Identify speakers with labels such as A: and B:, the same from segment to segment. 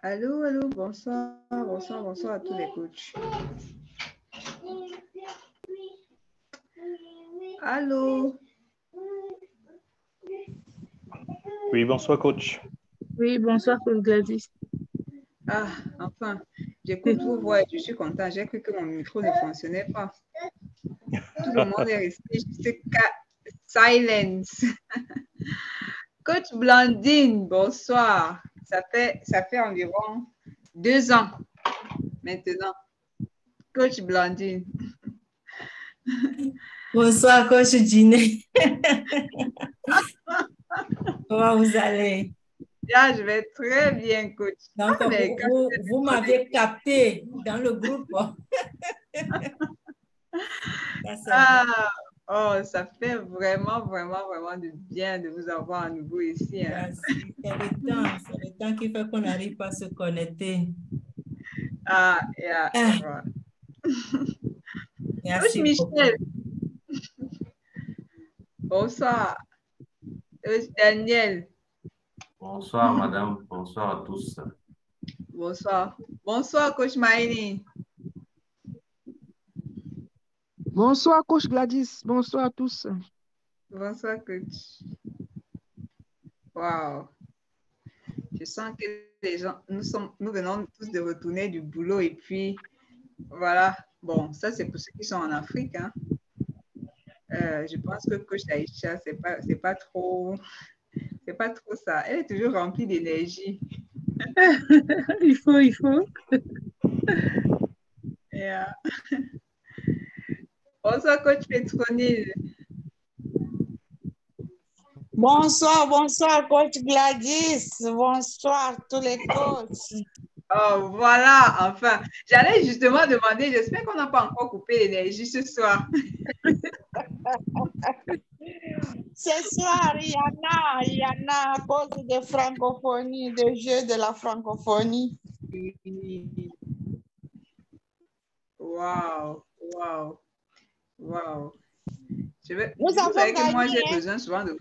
A: Allô, allô, bonsoir, bonsoir, bonsoir à tous les coachs. Allô.
B: Oui, bonsoir, coach.
C: Oui, bonsoir, coach Gladys.
A: Ah, enfin, j'écoute vos voix et je suis content. J'ai cru que mon micro ne fonctionnait pas. Tout le monde est resté juste silence. Coach Blandine, bonsoir. Ça fait environ 2 ans maintenant. Coach Blandine.
D: Bonsoir, coach Dîner. Comment vous allez?
A: Ah, je vais très bien, coach.
D: Donc, vous m'avez capté dans le groupe.
A: Ça fait vraiment, vraiment, vraiment du bien de vous avoir à nouveau ici. Hein.
D: Merci. C'est le temps qui fait qu'on n'arrive pas à se connecter. Merci.
A: Coach Michel. Bonsoir. Coach Daniel.
E: Bonsoir, madame. Bonsoir à tous.
A: Bonsoir. Bonsoir, coach Maïni.
F: Bonsoir, coach Gladys. Bonsoir à tous.
A: Bonsoir, coach. Wow. Je sens que les gens, nous venons tous de retourner du boulot et puis, voilà. Bon, ça, c'est pour ceux qui sont en Afrique. Hein. Je pense que coach Aïcha, c'est pas trop ça. Elle est toujours remplie d'énergie.
C: il faut.
A: Yeah. Bonsoir, coach Petronil.
G: Bonsoir, coach Gladys. Bonsoir, tous les coachs.
A: Oh, voilà, enfin. J'allais justement demander, j'espère qu'on n'a pas encore coupé l'énergie ce soir.
G: Ce soir, il y en a à cause de francophonie, de jeux de la francophonie.
A: Wow.
G: Nous avons gagné.
A: Que moi, j'ai besoin souvent de...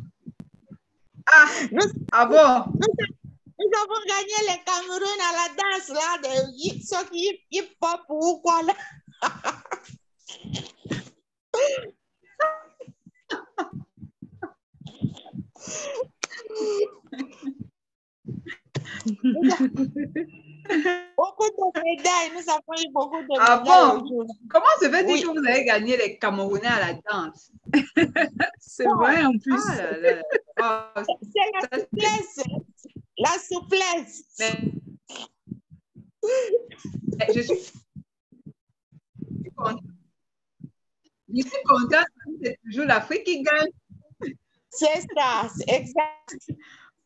A: Ah bon?
G: Nous avons gagné le Cameroun à la danse, là, de hip-hop ou quoi, là. Beaucoup de médailles, nous avons eu beaucoup de médailles.
A: Ah bon? Comment se fait-il que vous avez gagné les Camerounais à la danse?
C: C'est vrai en plus.
A: Ah là là. Oh,
G: c'est la souplesse. La souplesse.
A: Mais je suis contente. Je suis contente. C'est toujours l'Afrique qui gagne.
G: C'est ça, c'est exact.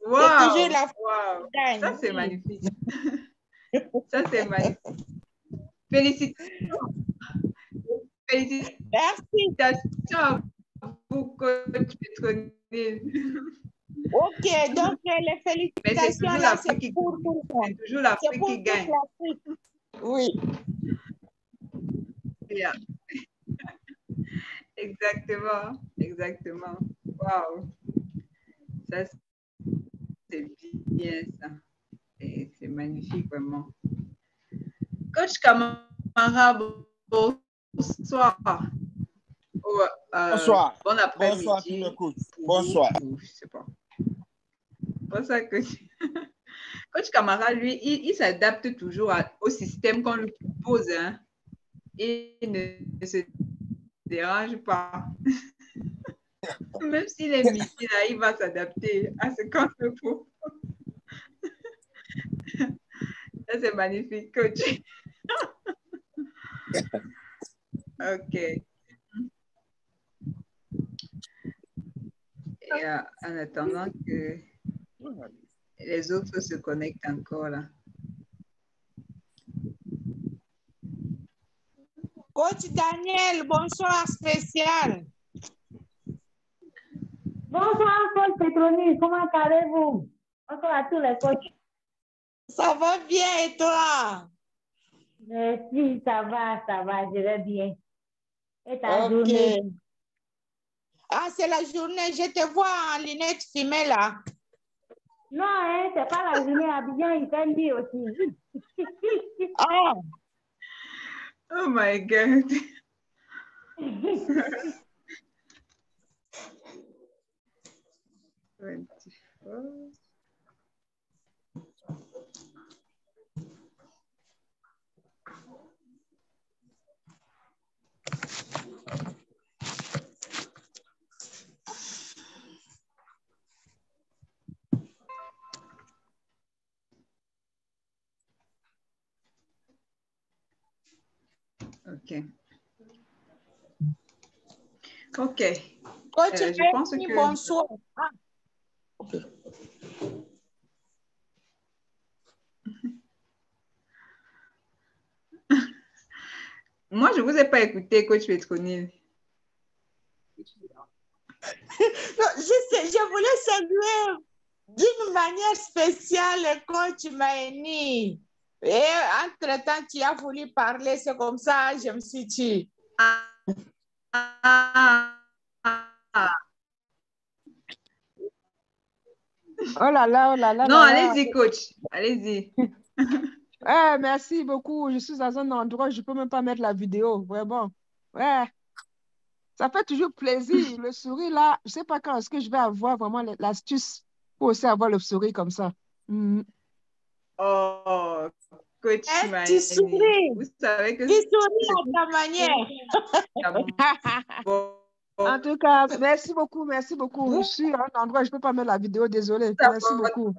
A: Wow,
G: c'est toujours l'Afrique qui gagne.
A: Ça, c'est magnifique. Ça, c'est magnifique. Félicitations. Félicitations à vous, coach Petronil.
G: Ok, donc les félicitations là, c'est pour tout le monde.
A: C'est toujours l'Afrique qui gagne.
G: Oui.
A: Yeah. Exactement. Wow. Ça, c'est bien ça. C'est magnifique, vraiment. Coach Camara, bonsoir.
H: Bonsoir.
A: Bon après-midi.
H: Bonsoir, tout le coach. Bonsoir.
A: Je sais pas. Bonsoir, coach. Coach Camara, lui, il s'adapte toujours au système qu'on lui propose. Hein. Il ne se dérange pas. Même s'il est midi, là, il va s'adapter à ce qu'on lui propose. Ça, c'est magnifique, coach. OK. Et en attendant que les autres se connectent encore là.
G: Coach Daniel, bonsoir spécial.
I: Bonsoir, coach Petronil. Comment allez-vous? Bonsoir à tous les coachs.
G: Ça va bien et toi?
I: Merci, ça va, je vais bien. Et ta journée?
G: Ah, c'est la journée. Je te vois en lunettes fumées là.
I: Non, hein, c'est pas la journée à Abidjan, il fait nuit aussi.
G: Ah,
A: Oh my God. OK. OK.
G: coach,
A: Je pense
G: merci,
A: que...
G: bonsoir. Ah, ok.
A: Moi, je ne vous ai pas écouté, coach Petronil.
G: Non, je voulais saluer d'une manière spéciale coach Maëni. Et entre-temps, tu as voulu parler, c'est comme ça, je me suis dit.
F: Oh là là, oh là là
A: Non,
F: là là.
A: allez-y, coach. Allez-y.
F: Merci beaucoup. Je suis dans un endroit où je ne peux même pas mettre la vidéo, vraiment. Ouais, ça fait toujours plaisir. Le sourire là, je ne sais pas quand est-ce que je vais avoir vraiment l'astuce pour aussi avoir le sourire comme ça. Mhm.
A: Oh, coach
G: Tu
A: Maëni.
G: souris.
A: Vous savez que
G: Tu souris à ta manière.
A: Bon,
F: En tout cas, merci beaucoup, merci beaucoup. Je
A: vous
F: suis à un endroit où je ne peux pas mettre la vidéo, désolé. Merci beaucoup.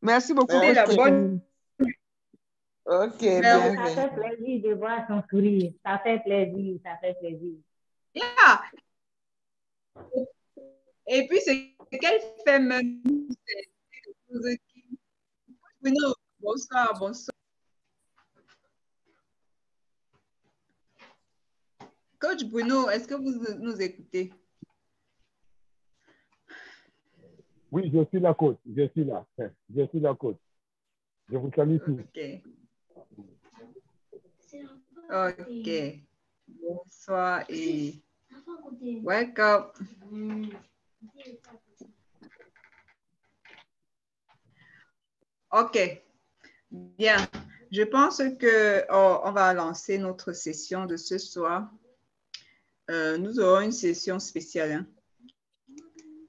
F: Merci beaucoup,
A: apportez
F: coach
A: la bonne...
F: Petronil.
G: Ok,
A: Mais
G: bien,
I: Ça
G: bien.
I: fait plaisir de voir son sourire. Ça fait plaisir, ça fait plaisir.
A: yeah. Et puis, c'est qu'elle fait même... Bruno, bonsoir, bonsoir. Coach Bruno, est-ce que vous nous écoutez?
J: Oui, je suis là, coach. Je suis là. Je suis là, coach. Je vous salue tous.
A: OK. OK. Bonsoir et welcome. OK. Bien. Je pense que on va lancer notre session de ce soir. Nous aurons une session spéciale. Hein.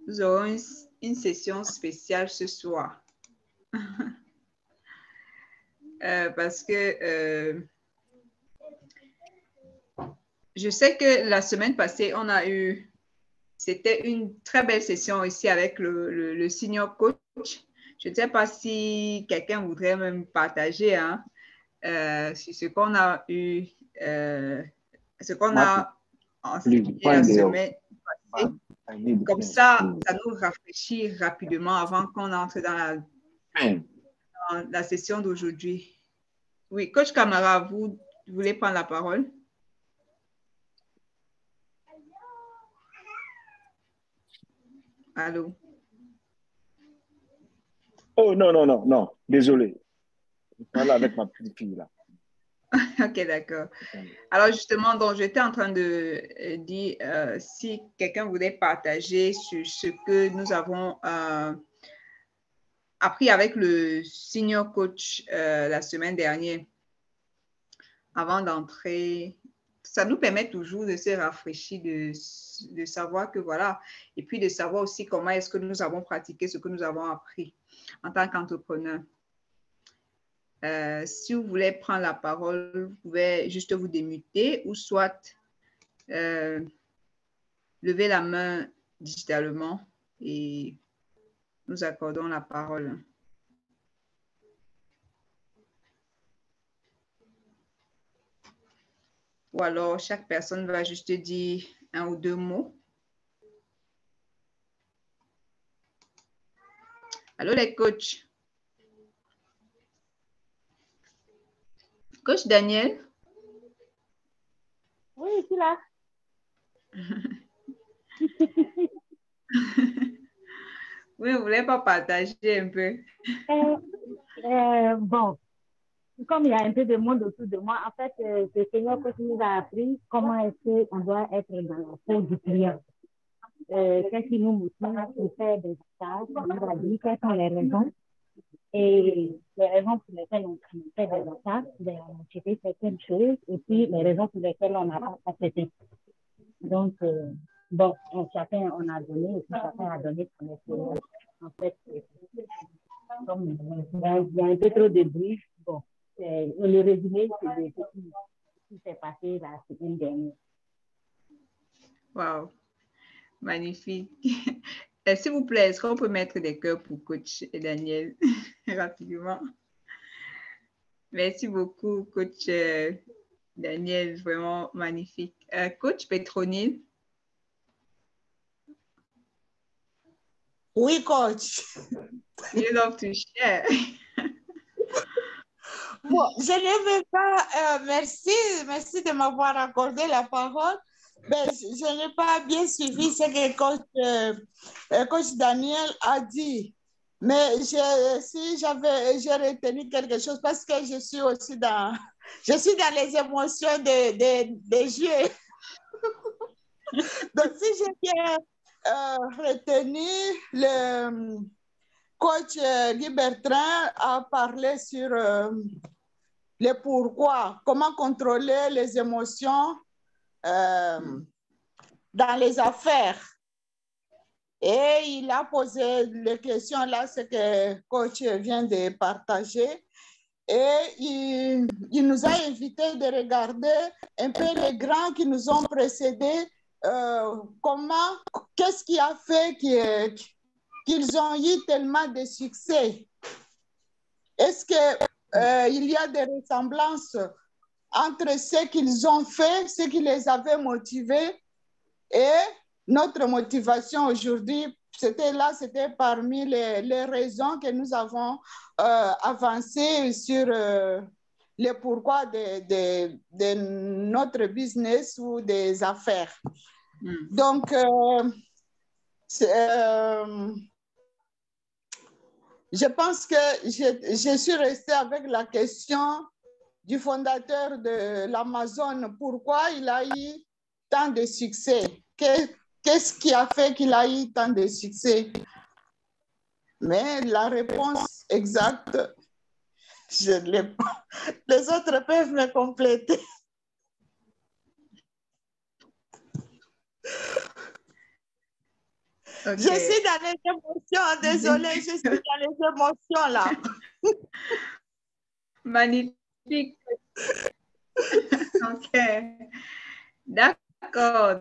A: Nous aurons une session spéciale ce soir. Parce que je sais que la semaine passée, c'était une très belle session ici avec le senior coach. Je ne sais pas si quelqu'un voudrait même partager hein, sur ce qu'on a eu, ce qu'on a enseigné la semaine passée. Comme ça nous rafraîchit rapidement avant qu'on entre dans la session d'aujourd'hui. Oui, coach Camara, vous voulez prendre la parole? Allô?
H: Oh, non, non, non, non, désolé. Je parle avec ma petite fille là.
A: OK, d'accord. Alors justement, donc j'étais en train de dire si quelqu'un voulait partager sur ce que nous avons appris avec le senior coach la semaine dernière, avant d'entrer. Ça nous permet toujours de se rafraîchir, de savoir que voilà, et puis de savoir aussi comment est-ce que nous avons pratiqué ce que nous avons appris en tant qu'entrepreneur. Si vous voulez prendre la parole, vous pouvez juste vous démuter ou soit lever la main digitalement et nous accordons la parole. Ou alors, chaque personne va juste dire un ou deux mots. Allô, les coachs? Coach Daniel?
I: Oui, je suis là.
A: Oui, vous ne voulez pas partager un peu?
I: Bon, comme il y a un peu de monde autour de moi, en fait, le Seigneur nous a appris comment est-ce qu'on doit être dans la peau du client. qu'est-ce qui nous motive pour faire des stages, on nous a dit quelles sont les raisons et les raisons pour lesquelles on fait des attaques, on a motivé certaines choses et puis les raisons pour lesquelles on n'a pas accepté. Donc, bon, chacun on a donné et puis chacun a donné son expérience. En fait, comme il y a un peu trop de bruit, bon, le résumé, c'est ce qui s'est passé la semaine dernière.
A: Wow, magnifique. S'il vous plaît, est-ce qu'on peut mettre des cœurs pour coach Daniel rapidement? Merci beaucoup, coach Daniel, vraiment magnifique. Coach Petronile?
G: Oui, coach.
A: You love to share.
G: Bon, je ne vais pas, merci de m'avoir accordé la parole. Mais je n'ai pas bien suivi ce que coach Daniel a dit. Mais si j'ai retenu quelque chose parce que je suis aussi dans les émotions des jeux. Donc, si j'ai bien retenu, le coach Guy Bertrand a parlé sur le pourquoi, comment contrôler les émotions dans les affaires. Et il a posé les questions là, ce que le coach vient de partager. Et il nous a invités de regarder un peu les grands qui nous ont précédés, qu'est-ce qui a fait qu'ils ont eu tellement de succès. Est-ce qu'il y a des ressemblances entre ce qu'ils ont fait, ce qui les avait motivés et notre motivation aujourd'hui? C'était parmi les raisons que nous avons avancées sur le pourquoi de notre business ou des affaires. Donc, je pense que je suis restée avec la question du fondateur de l'Amazon. Pourquoi il a eu tant de succès? Qu'est-ce qui a fait qu'il a eu tant de succès? Mais la réponse exacte, je ne l'ai pas. Les autres peuvent me compléter. Okay. Je suis dans les émotions, désolée, je suis dans les émotions là.
A: Magnifique. Ok. D'accord,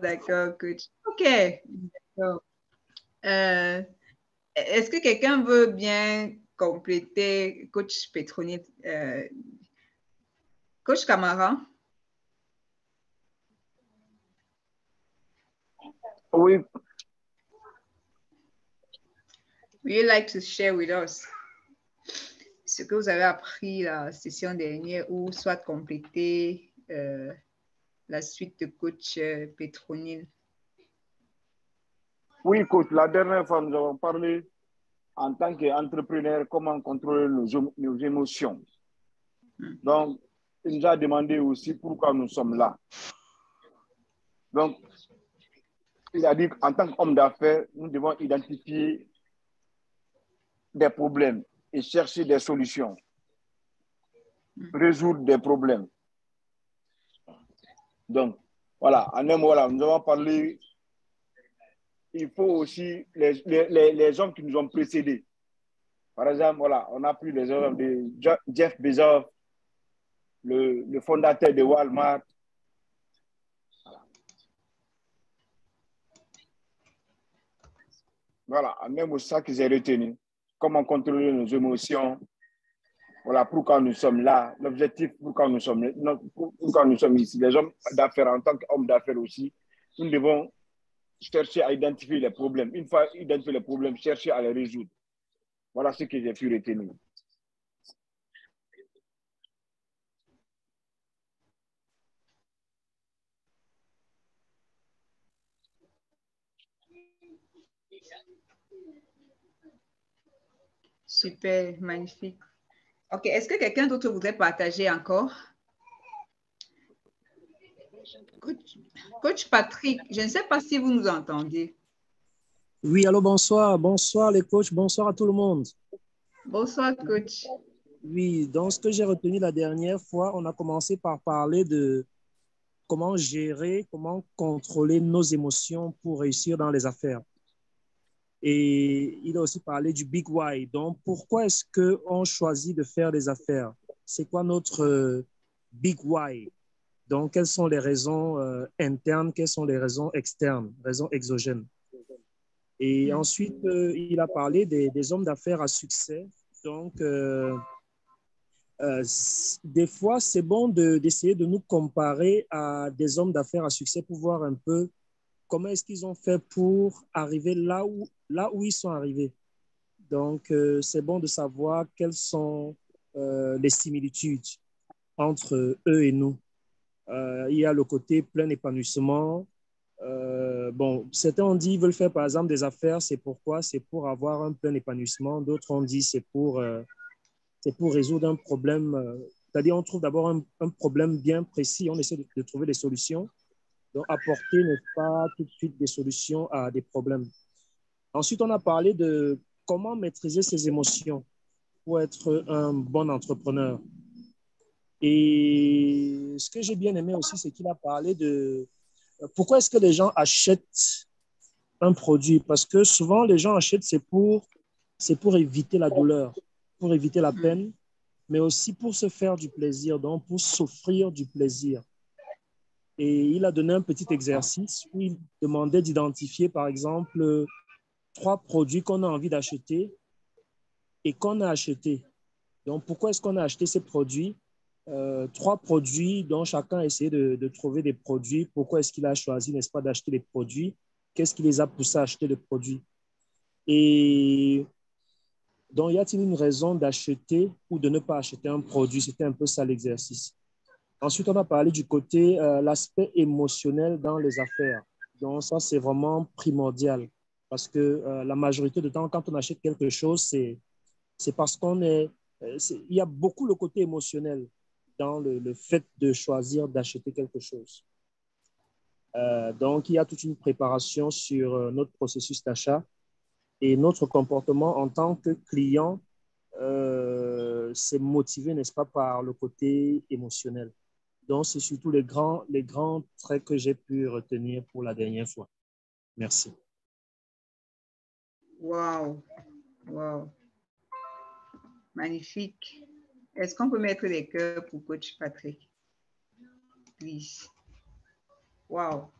A: coach. Ok. D'accord. Est-ce que quelqu'un veut bien compléter coach Petronile? Coach Camara?
H: Oui.
A: Would you like to share with us ce que vous avez appris la session dernière ou soit compléter la suite de coach Petronile?
H: Oui, coach. La dernière fois, nous avons parlé en tant qu'entrepreneur comment contrôler nos émotions. Donc, il nous a demandé aussi pourquoi nous sommes là. Donc, il a dit qu'en tant qu'homme d'affaires, nous devons identifier des problèmes et chercher des solutions, résoudre des problèmes. Donc, voilà, en un mot, voilà, nous avons parlé, il faut aussi les hommes qui nous ont précédés. Par exemple, voilà, on a pris les exemples de Jeff Bezos, le fondateur de Walmart. Voilà, en un mot, ça que j'ai retenu. Comment contrôler nos émotions. Voilà pourquoi nous sommes là. L'objectif, pourquoi nous sommes ici. Les hommes d'affaires, en tant qu'hommes d'affaires aussi, nous devons chercher à identifier les problèmes. Une fois identifié les problèmes, chercher à les résoudre. Voilà ce que j'ai pu retenir.
A: Super, magnifique. Ok, est-ce que quelqu'un d'autre voudrait partager encore? Coach Patrick, je ne sais pas si vous nous entendez.
K: Oui, allô, bonsoir. Bonsoir les coachs, bonsoir à tout le monde.
A: Bonsoir, coach.
K: Oui, donc ce que j'ai retenu la dernière fois, on a commencé par parler de comment gérer, comment contrôler nos émotions pour réussir dans les affaires. Et il a aussi parlé du Big Why. Donc, pourquoi est-ce qu'on choisit de faire des affaires? C'est quoi notre Big Why? Donc, quelles sont les raisons internes, quelles sont les raisons externes, raisons exogènes? Et ensuite, il a parlé des hommes d'affaires à succès. Donc, des fois, c'est bon d'essayer de nous comparer à des hommes d'affaires à succès pour voir un peu comment est-ce qu'ils ont fait pour arriver là où ils sont arrivés. Donc, c'est bon de savoir quelles sont les similitudes entre eux et nous. Il y a le côté plein épanouissement. Bon, certains ont dit qu'ils veulent faire par exemple des affaires, c'est pourquoi? C'est pour avoir un plein épanouissement. D'autres ont dit c'est pour résoudre un problème. C'est-à-dire, on trouve d'abord un problème bien précis, on essaie de trouver des solutions. Donc, apporter, n'est-ce pas, tout de suite des solutions à des problèmes. Ensuite, on a parlé de comment maîtriser ses émotions pour être un bon entrepreneur. Et ce que j'ai bien aimé aussi, c'est qu'il a parlé de pourquoi est-ce que les gens achètent un produit? Parce que souvent, les gens achètent, c'est pour éviter la douleur, pour éviter la peine, mais aussi pour se faire du plaisir, donc pour s'offrir du plaisir. Et il a donné un petit exercice où il demandait d'identifier, par exemple, 3 produits qu'on a envie d'acheter et qu'on a achetés. Donc, pourquoi est-ce qu'on a acheté ces produits? 3 produits dont chacun a essayé de trouver des produits. Pourquoi est-ce qu'il a choisi, n'est-ce pas, d'acheter les produits? Qu'est-ce qui les a poussés à acheter les produits? Et donc, y a-t-il une raison d'acheter ou de ne pas acheter un produit? C'était un peu ça l'exercice. Ensuite, on a parlé du côté, l'aspect émotionnel dans les affaires. Donc, ça, c'est vraiment primordial parce que la majorité du temps, quand on achète quelque chose, c'est parce qu'on est, il y a beaucoup le côté émotionnel dans le fait de choisir d'acheter quelque chose. Donc, il y a toute une préparation sur notre processus d'achat et notre comportement en tant que client, c'est motivé, n'est-ce pas, par le côté émotionnel. Donc, c'est surtout les grands traits que j'ai pu retenir pour la dernière fois. Merci.
A: Wow. Wow. Magnifique. Est-ce qu'on peut mettre des cœurs pour coach Patrick? Please. Wow.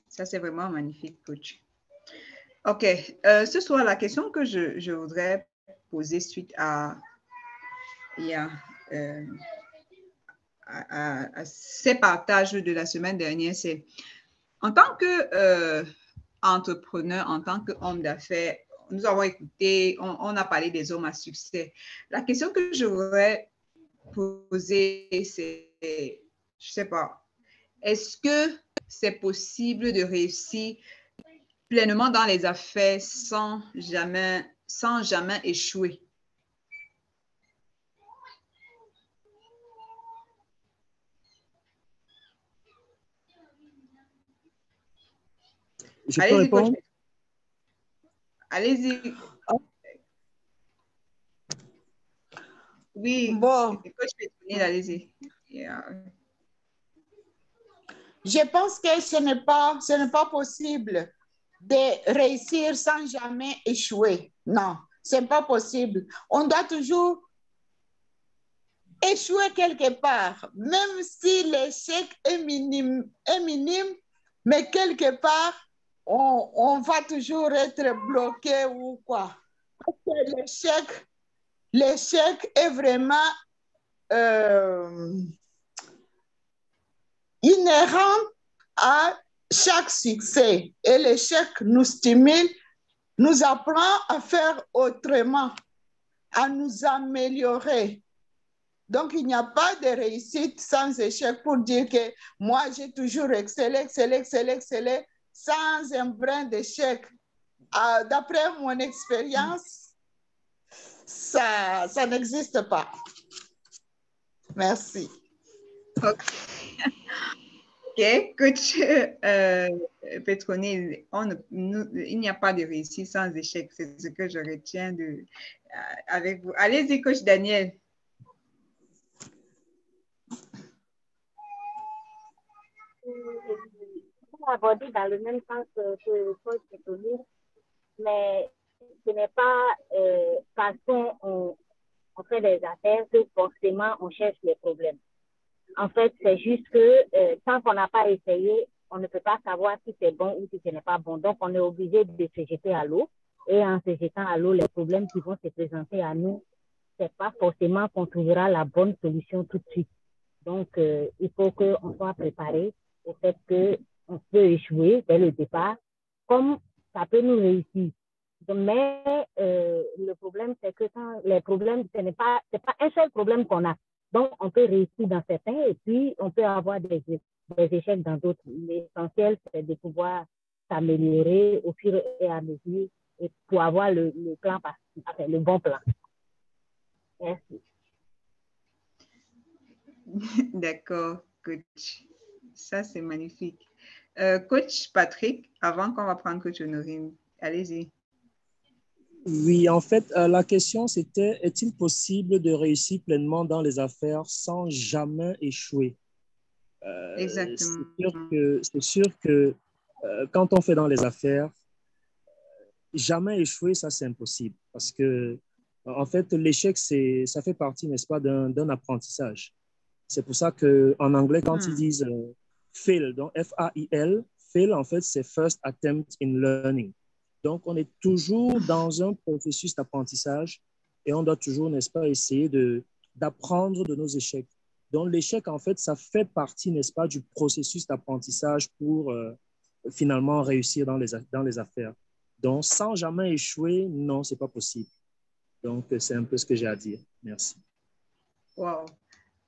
A: Ça, c'est vraiment magnifique, coach. OK. Ce soir, la question que je voudrais poser suite à ces partages de la semaine dernière, c'est en tant que entrepreneur, en tant qu'homme d'affaires, nous avons écouté, on a parlé des hommes à succès. La question que je voudrais poser, c'est, je ne sais pas, est-ce que c'est possible de réussir pleinement dans les affaires sans jamais échouer?
K: Je peux répondre?
A: Allez-y. Oui,
G: bon.
A: Allez-y. Yeah.
G: Je pense que ce n'est pas possible de réussir sans jamais échouer. Non, ce n'est pas possible. On doit toujours échouer quelque part, même si l'échec est minime, mais quelque part, on va toujours être bloqué ou quoi. Parce que l'échec est vraiment inhérent à chaque succès. Et l'échec nous stimule, nous apprend à faire autrement, à nous améliorer. Donc, il n'y a pas de réussite sans échec pour dire que moi, j'ai toujours excellé, sans un brin d'échec. D'après mon expérience, ça n'existe pas. Merci.
A: Okay. Ok, coach Petronil, il n'y a pas de réussite sans échec. C'est ce que je retiens avec vous. Allez-y, coach Daniel.
I: On va aborder dans le même sens que coach Petronil, mais ce n'est pas parce qu'on fait des affaires que forcément on cherche les problèmes. En fait, c'est juste que tant qu'on n'a pas essayé, on ne peut pas savoir si c'est bon ou si ce n'est pas bon. Donc, on est obligé de se jeter à l'eau. Et en se jetant à l'eau, les problèmes qui vont se présenter à nous, ce n'est pas forcément qu'on trouvera la bonne solution tout de suite. Donc, il faut qu'on soit préparé au fait qu'on peut échouer dès le départ, comme ça peut nous réussir. Mais le problème, c'est que quand les problèmes, ce n'est pas un seul problème qu'on a. Donc, on peut réussir dans certains et puis on peut avoir des échecs dans d'autres. L'essentiel, c'est de pouvoir s'améliorer au fur et à mesure et pour avoir le plan, enfin, le bon plan. Merci.
A: D'accord, coach. Ça, c'est magnifique. Coach Patrick, avant qu'on va prendre coach Honorine, allez-y.
K: Oui, en fait, la question c'était, est-il possible de réussir pleinement dans les affaires sans jamais échouer?
A: Exactement.
K: C'est sûr que quand on fait dans les affaires, jamais échouer, ça c'est impossible parce que, en fait, l'échec, ça fait partie, n'est-ce pas, d'un apprentissage. C'est pour ça qu'en anglais, quand ils disent fail, donc F-A-I-L, fail, en fait, c'est first attempt in learning. Donc, on est toujours dans un processus d'apprentissage et on doit toujours, n'est-ce pas, essayer d'apprendre de nos échecs. Donc, l'échec, en fait, ça fait partie, n'est-ce pas, du processus d'apprentissage pour finalement réussir dans les affaires. Donc, sans jamais échouer, non, ce n'est pas possible. Donc, c'est un peu ce que j'ai à dire. Merci.
A: Wow.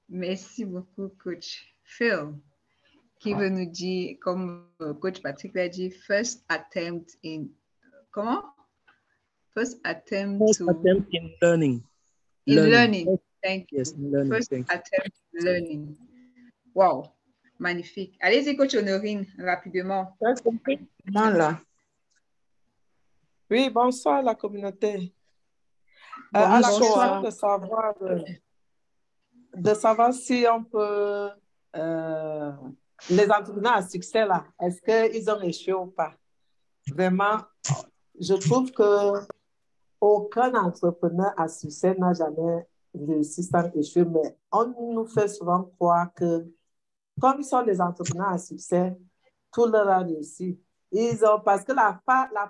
A: Merci beaucoup, coach. Phil, qui veut nous dire, comme coach Patrick l'a dit, first attempt in... Comment? First attempt
K: in learning.
A: In learning. Thank you.
K: Yes, in learning.
A: First attempt in learning. Wow. Magnifique. Allez-y, coach Honorine, rapidement.
G: Là.
L: Oui, bonsoir la communauté.
A: Bonsoir.
L: À la question de savoir si on peut, les entrepreneurs à succès là, est-ce qu'ils ont échoué ou pas? Vraiment, je trouve que aucun entrepreneur à succès n'a jamais réussi sans échouer, mais on nous fait souvent croire que comme ils sont des entrepreneurs à succès, tout leur a réussi. Parce que la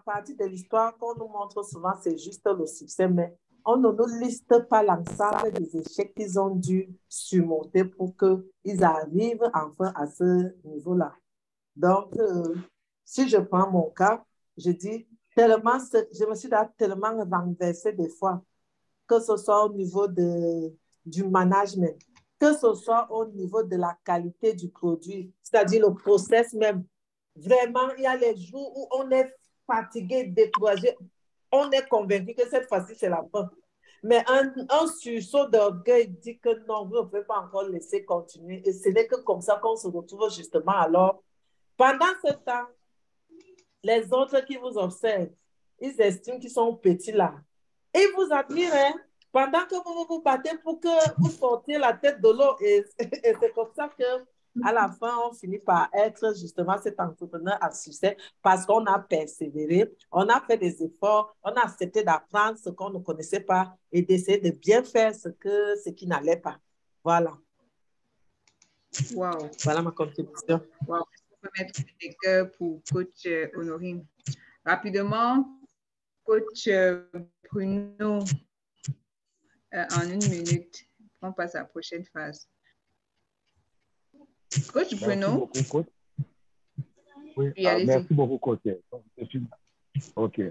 L: partie de l'histoire qu'on nous montre souvent, c'est juste le succès, mais on ne nous liste pas l'ensemble des échecs qu'ils ont dû surmonter pour qu'ils arrivent enfin à ce niveau-là. Donc, si je prends mon cas, je dis tellement, je me suis tellement renversée des fois, que ce soit au niveau du management, que ce soit au niveau de la qualité du produit, c'est-à-dire le process même. Vraiment, il y a les jours où on est fatigué, découragé, on est convaincu que cette fois-ci, c'est la fin. Mais un sursaut d'orgueil dit que non, vous ne pouvez pas encore laisser continuer. Et ce n'est que comme ça qu'on se retrouve justement alors. Pendant ce temps, les autres qui vous observent, ils estiment qu'ils sont petits là. Et ils vous admirent, hein, pendant que vous vous battez pour que vous sortiez la tête de l'eau. Et c'est comme ça que à la fin, on finit par être justement cet entrepreneur à succès parce qu'on a persévéré, on a fait des efforts, on a accepté d'apprendre ce qu'on ne connaissait pas et d'essayer de bien faire ce qui n'allait pas. Voilà.
A: Wow.
L: Voilà ma contribution.
A: Wow. Je peux mettre des cœurs pour coach Honorine. Rapidement, coach Bruno, en 1 minute, on passe à la prochaine phase. Coach Bruno.
J: Merci beaucoup, coach. Oui,
A: Oui,
J: merci beaucoup, coach. OK.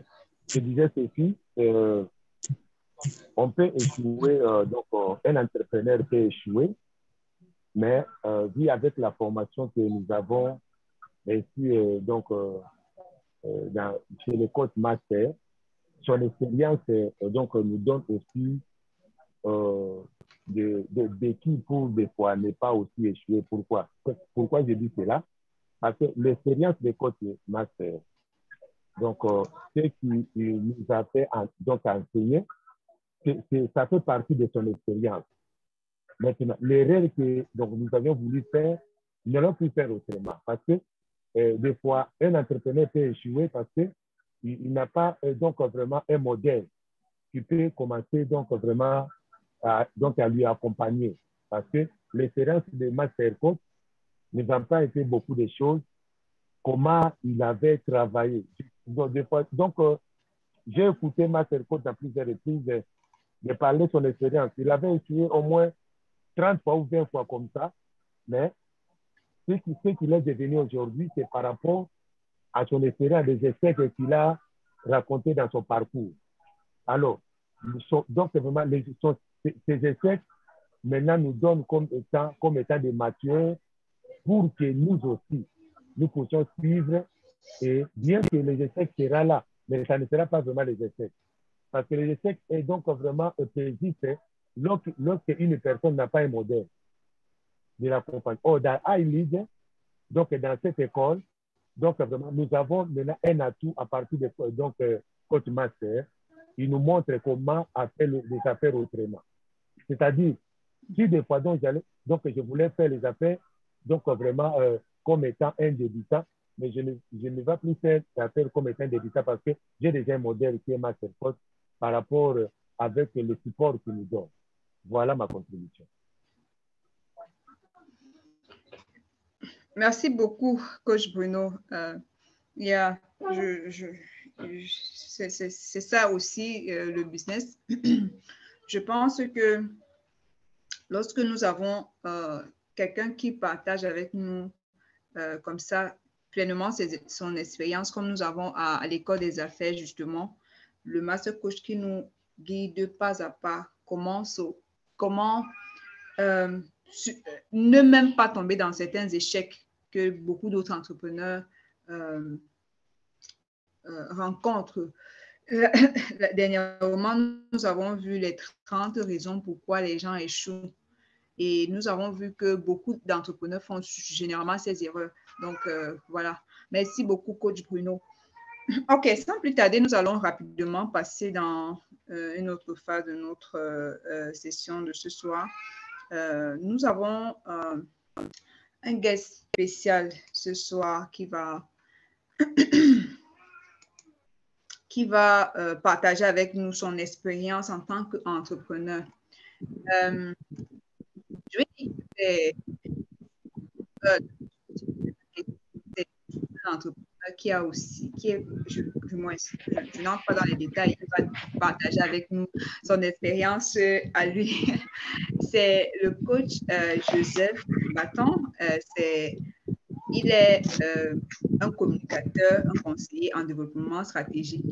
J: Je disais ceci, on peut échouer, donc un entrepreneur peut échouer, mais vu avec la formation que nous avons ici, donc, chez le coach master, son expérience donc, nous donne aussi des béquilles pour des fois ne pas aussi échouer. Pourquoi je dis cela? Parce que l'expérience des coachs master, donc, ce qui nous a fait donc enseigner, ça fait partie de son expérience. Maintenant, l'erreur que donc, nous avions voulu faire, nous n'allons plus faire autrement. Parce que des fois, un entrepreneur peut échouer parce qu'il n'a pas donc vraiment un modèle qui peut commencer donc vraiment à lui accompagner. Parce que l'expérience de Master Coach ne va pas été beaucoup de choses, comment il avait travaillé. Donc, j'ai écouté Master Coach à plusieurs reprises de parler de son expérience. Il avait étudié au moins 30 fois ou 20 fois comme ça, mais ce qu'il est devenu aujourd'hui, c'est par rapport à son expérience, des essais qu'il a racontés dans son parcours. Alors, donc c'est vraiment ces essais maintenant nous donnent comme étant des matières pour que nous aussi, nous puissions suivre, et bien que les essais seront là, mais ça ne sera pas vraiment les essais. Parce que les essais est donc vraiment persiste lorsqu'une personne n'a pas un modèle de l'accompagnement. Or, dans iLead, donc dans cette école, donc vraiment, nous avons maintenant un atout à partir de Coach Master. Il nous montre comment faire les affaires autrement. C'est-à-dire, si des fois, je voulais faire les affaires, donc vraiment comme étant un débutant, mais je ne vais plus faire les affaires comme étant un débutant parce que j'ai déjà un modèle qui est Master Coach par rapport avec le support qu'il nous donne. Voilà ma contribution.
A: Merci beaucoup, Coach Bruno. C'est ça aussi le business. Je pense que lorsque nous avons quelqu'un qui partage avec nous comme ça pleinement son expérience, comme nous avons à l'école des affaires justement, le master coach qui nous guide pas à pas comment ne même pas tomber dans certains échecs que beaucoup d'autres entrepreneurs rencontrent. Dernièrement, nous avons vu les 30 raisons pourquoi les gens échouent. Et nous avons vu que beaucoup d'entrepreneurs font généralement ces erreurs. Donc, voilà. Merci beaucoup, Coach Bruno. OK, sans plus tarder, nous allons rapidement passer dans une autre phase de notre session de ce soir. Nous avons un guest spécial ce soir qui va partager avec nous son expérience en tant qu'entrepreneur. Je vais dire que c'est un entrepreneur je n'entre pas dans les détails, il va partager avec nous son expérience à lui. C'est le coach Joseph Batton. Il est un communicateur, un conseiller en développement stratégique.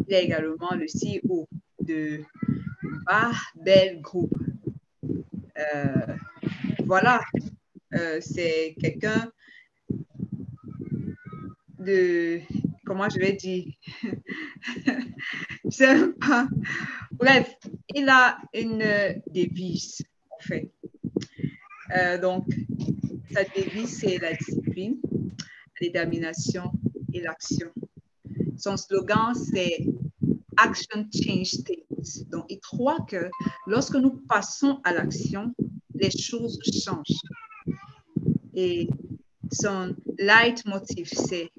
A: Il est également le CEO de Barbell Group. Voilà, c'est quelqu'un de, comment je vais dire, je sais pas. Bref, il a une devise, en fait. Donc, sa devise, c'est la discipline, la détermination et l'action. Son slogan, c'est Action Change Things. Donc, il croit que lorsque nous passons à l'action, les choses changent. Et son leitmotiv, c'est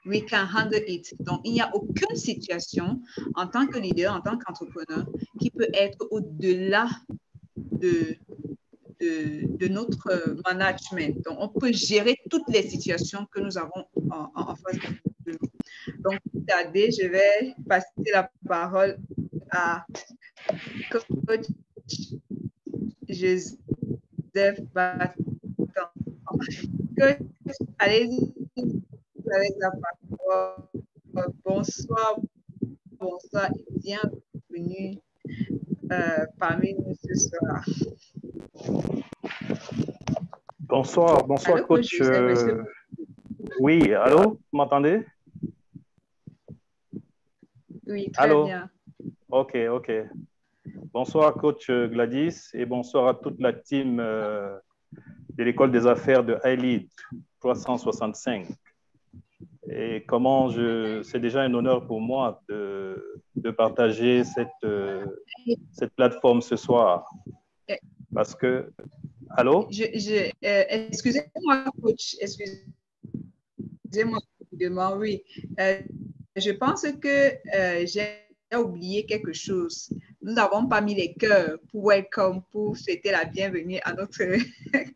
A: We can handle it. Donc, il n'y a aucune situation en tant que leader, en tant qu'entrepreneur, qui peut être au-delà de notre management. Donc, on peut gérer toutes les situations que nous avons en face de nous. Donc, Tadé, je vais passer la parole à Coach Joseph Batton. Coach, allez-y avec la parole. Bonsoir et bienvenue parmi nous ce soir.
B: Bonsoir,
A: Allô,
B: coach. Oui, allô, vous m'entendez?
A: Oui, très bien.
B: OK. Bonsoir, coach Gladys, et bonsoir à toute la team de l'école des affaires de iLead. 365. Et comment c'est déjà un honneur pour moi de partager cette plateforme ce soir. Parce que, allô?
A: Excusez-moi, coach, excusez-moi, oui. Je pense que j'ai oublié quelque chose. Nous n'avons pas mis les cœurs pour welcome, pour souhaiter la bienvenue à notre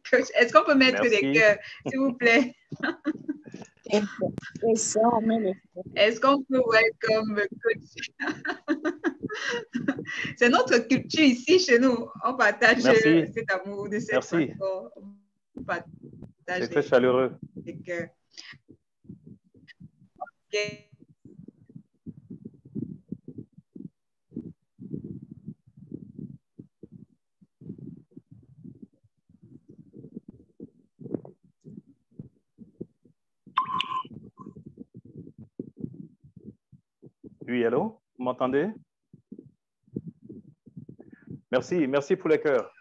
A: coach. Est-ce qu'on peut mettre les cœurs, s'il vous plaît? Est-ce qu'on peut welcome coach? C'est notre culture ici chez nous. On partage cet amour de cette façon.
B: C'est très chaleureux.
A: Les cœurs. Okay.
B: Oui, allô? Vous m'entendez? Merci pour les cœurs.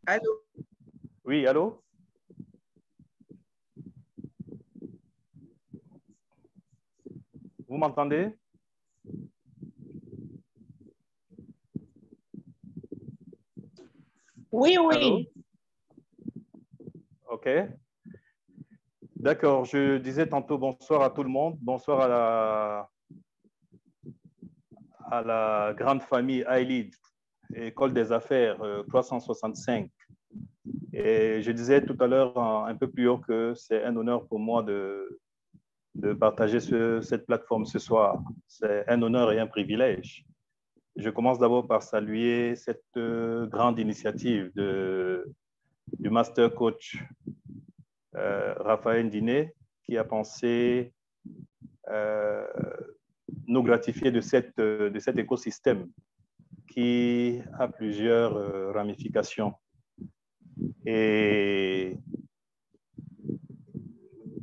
A: Allô?
B: Oui, allô? Vous m'entendez?
G: Oui, oui.
B: Allô? OK. D'accord, je disais tantôt bonsoir à tout le monde. Bonsoir à la grande famille iLead, École des affaires 365. Et je disais tout à l'heure un peu plus haut que c'est un honneur pour moi de partager cette plateforme ce soir. C'est un honneur et un privilège. Je commence d'abord par saluer cette grande initiative du Master Coach Raphaël Ndiné, qui a pensé nous gratifier de cet écosystème qui a plusieurs ramifications. Et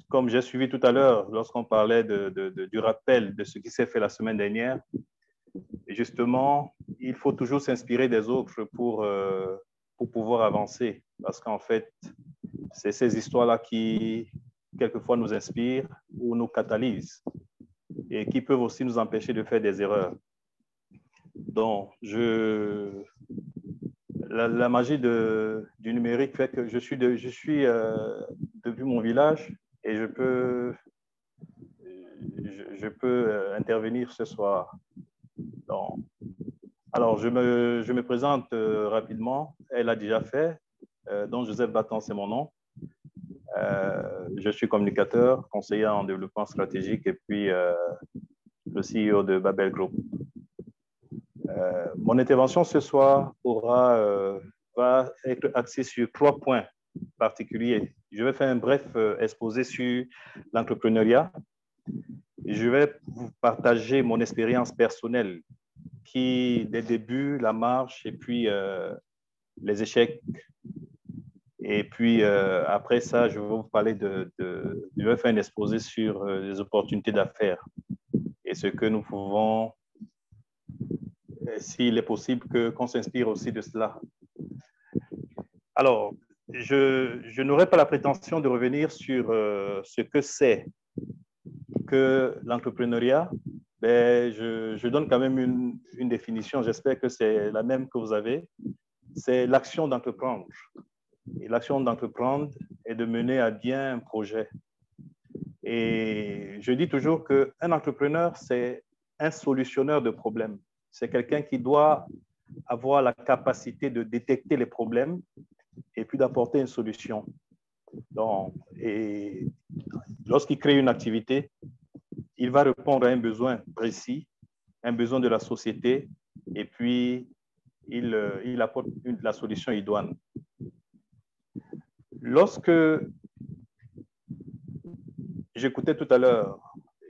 B: comme j'ai suivi tout à l'heure, lorsqu'on parlait du rappel de ce qui s'est fait la semaine dernière, justement, il faut toujours s'inspirer des autres pour pouvoir avancer. Parce qu'en fait, c'est ces histoires-là qui, quelquefois, nous inspirent ou nous catalysent et qui peuvent aussi nous empêcher de faire des erreurs. Donc, la magie du numérique fait que je suis depuis mon village et je peux intervenir ce soir. Donc, alors, je me présente rapidement. Elle a déjà fait. Donc, Joseph Battan, c'est mon nom. Je suis communicateur, conseiller en développement stratégique et puis le CEO de Babel Group. Mon intervention ce soir va être axée sur 3 points particuliers. Je vais faire un bref exposé sur l'entrepreneuriat. Je vais vous partager mon expérience personnelle qui, des débuts, la marche et puis les échecs. Et puis, après ça, je vais vous parler je vais faire un exposé sur les opportunités d'affaires et ce que nous pouvons, s'il est possible, qu'on s'inspire aussi de cela. Alors, je n'aurai pas la prétention de revenir sur ce que c'est que l'entrepreneuriat. Ben, je donne quand même une définition. J'espère que c'est la même que vous avez. C'est l'action d'entreprendre. Et l'action d'entreprendre est de mener à bien un projet. Et je dis toujours qu'un entrepreneur, c'est un solutionneur de problèmes. C'est quelqu'un qui doit avoir la capacité de détecter les problèmes et puis d'apporter une solution. Donc, et lorsqu'il crée une activité, il va répondre à un besoin précis, un besoin de la société, et puis il apporte la solution idoine. Lorsque j'écoutais tout à l'heure,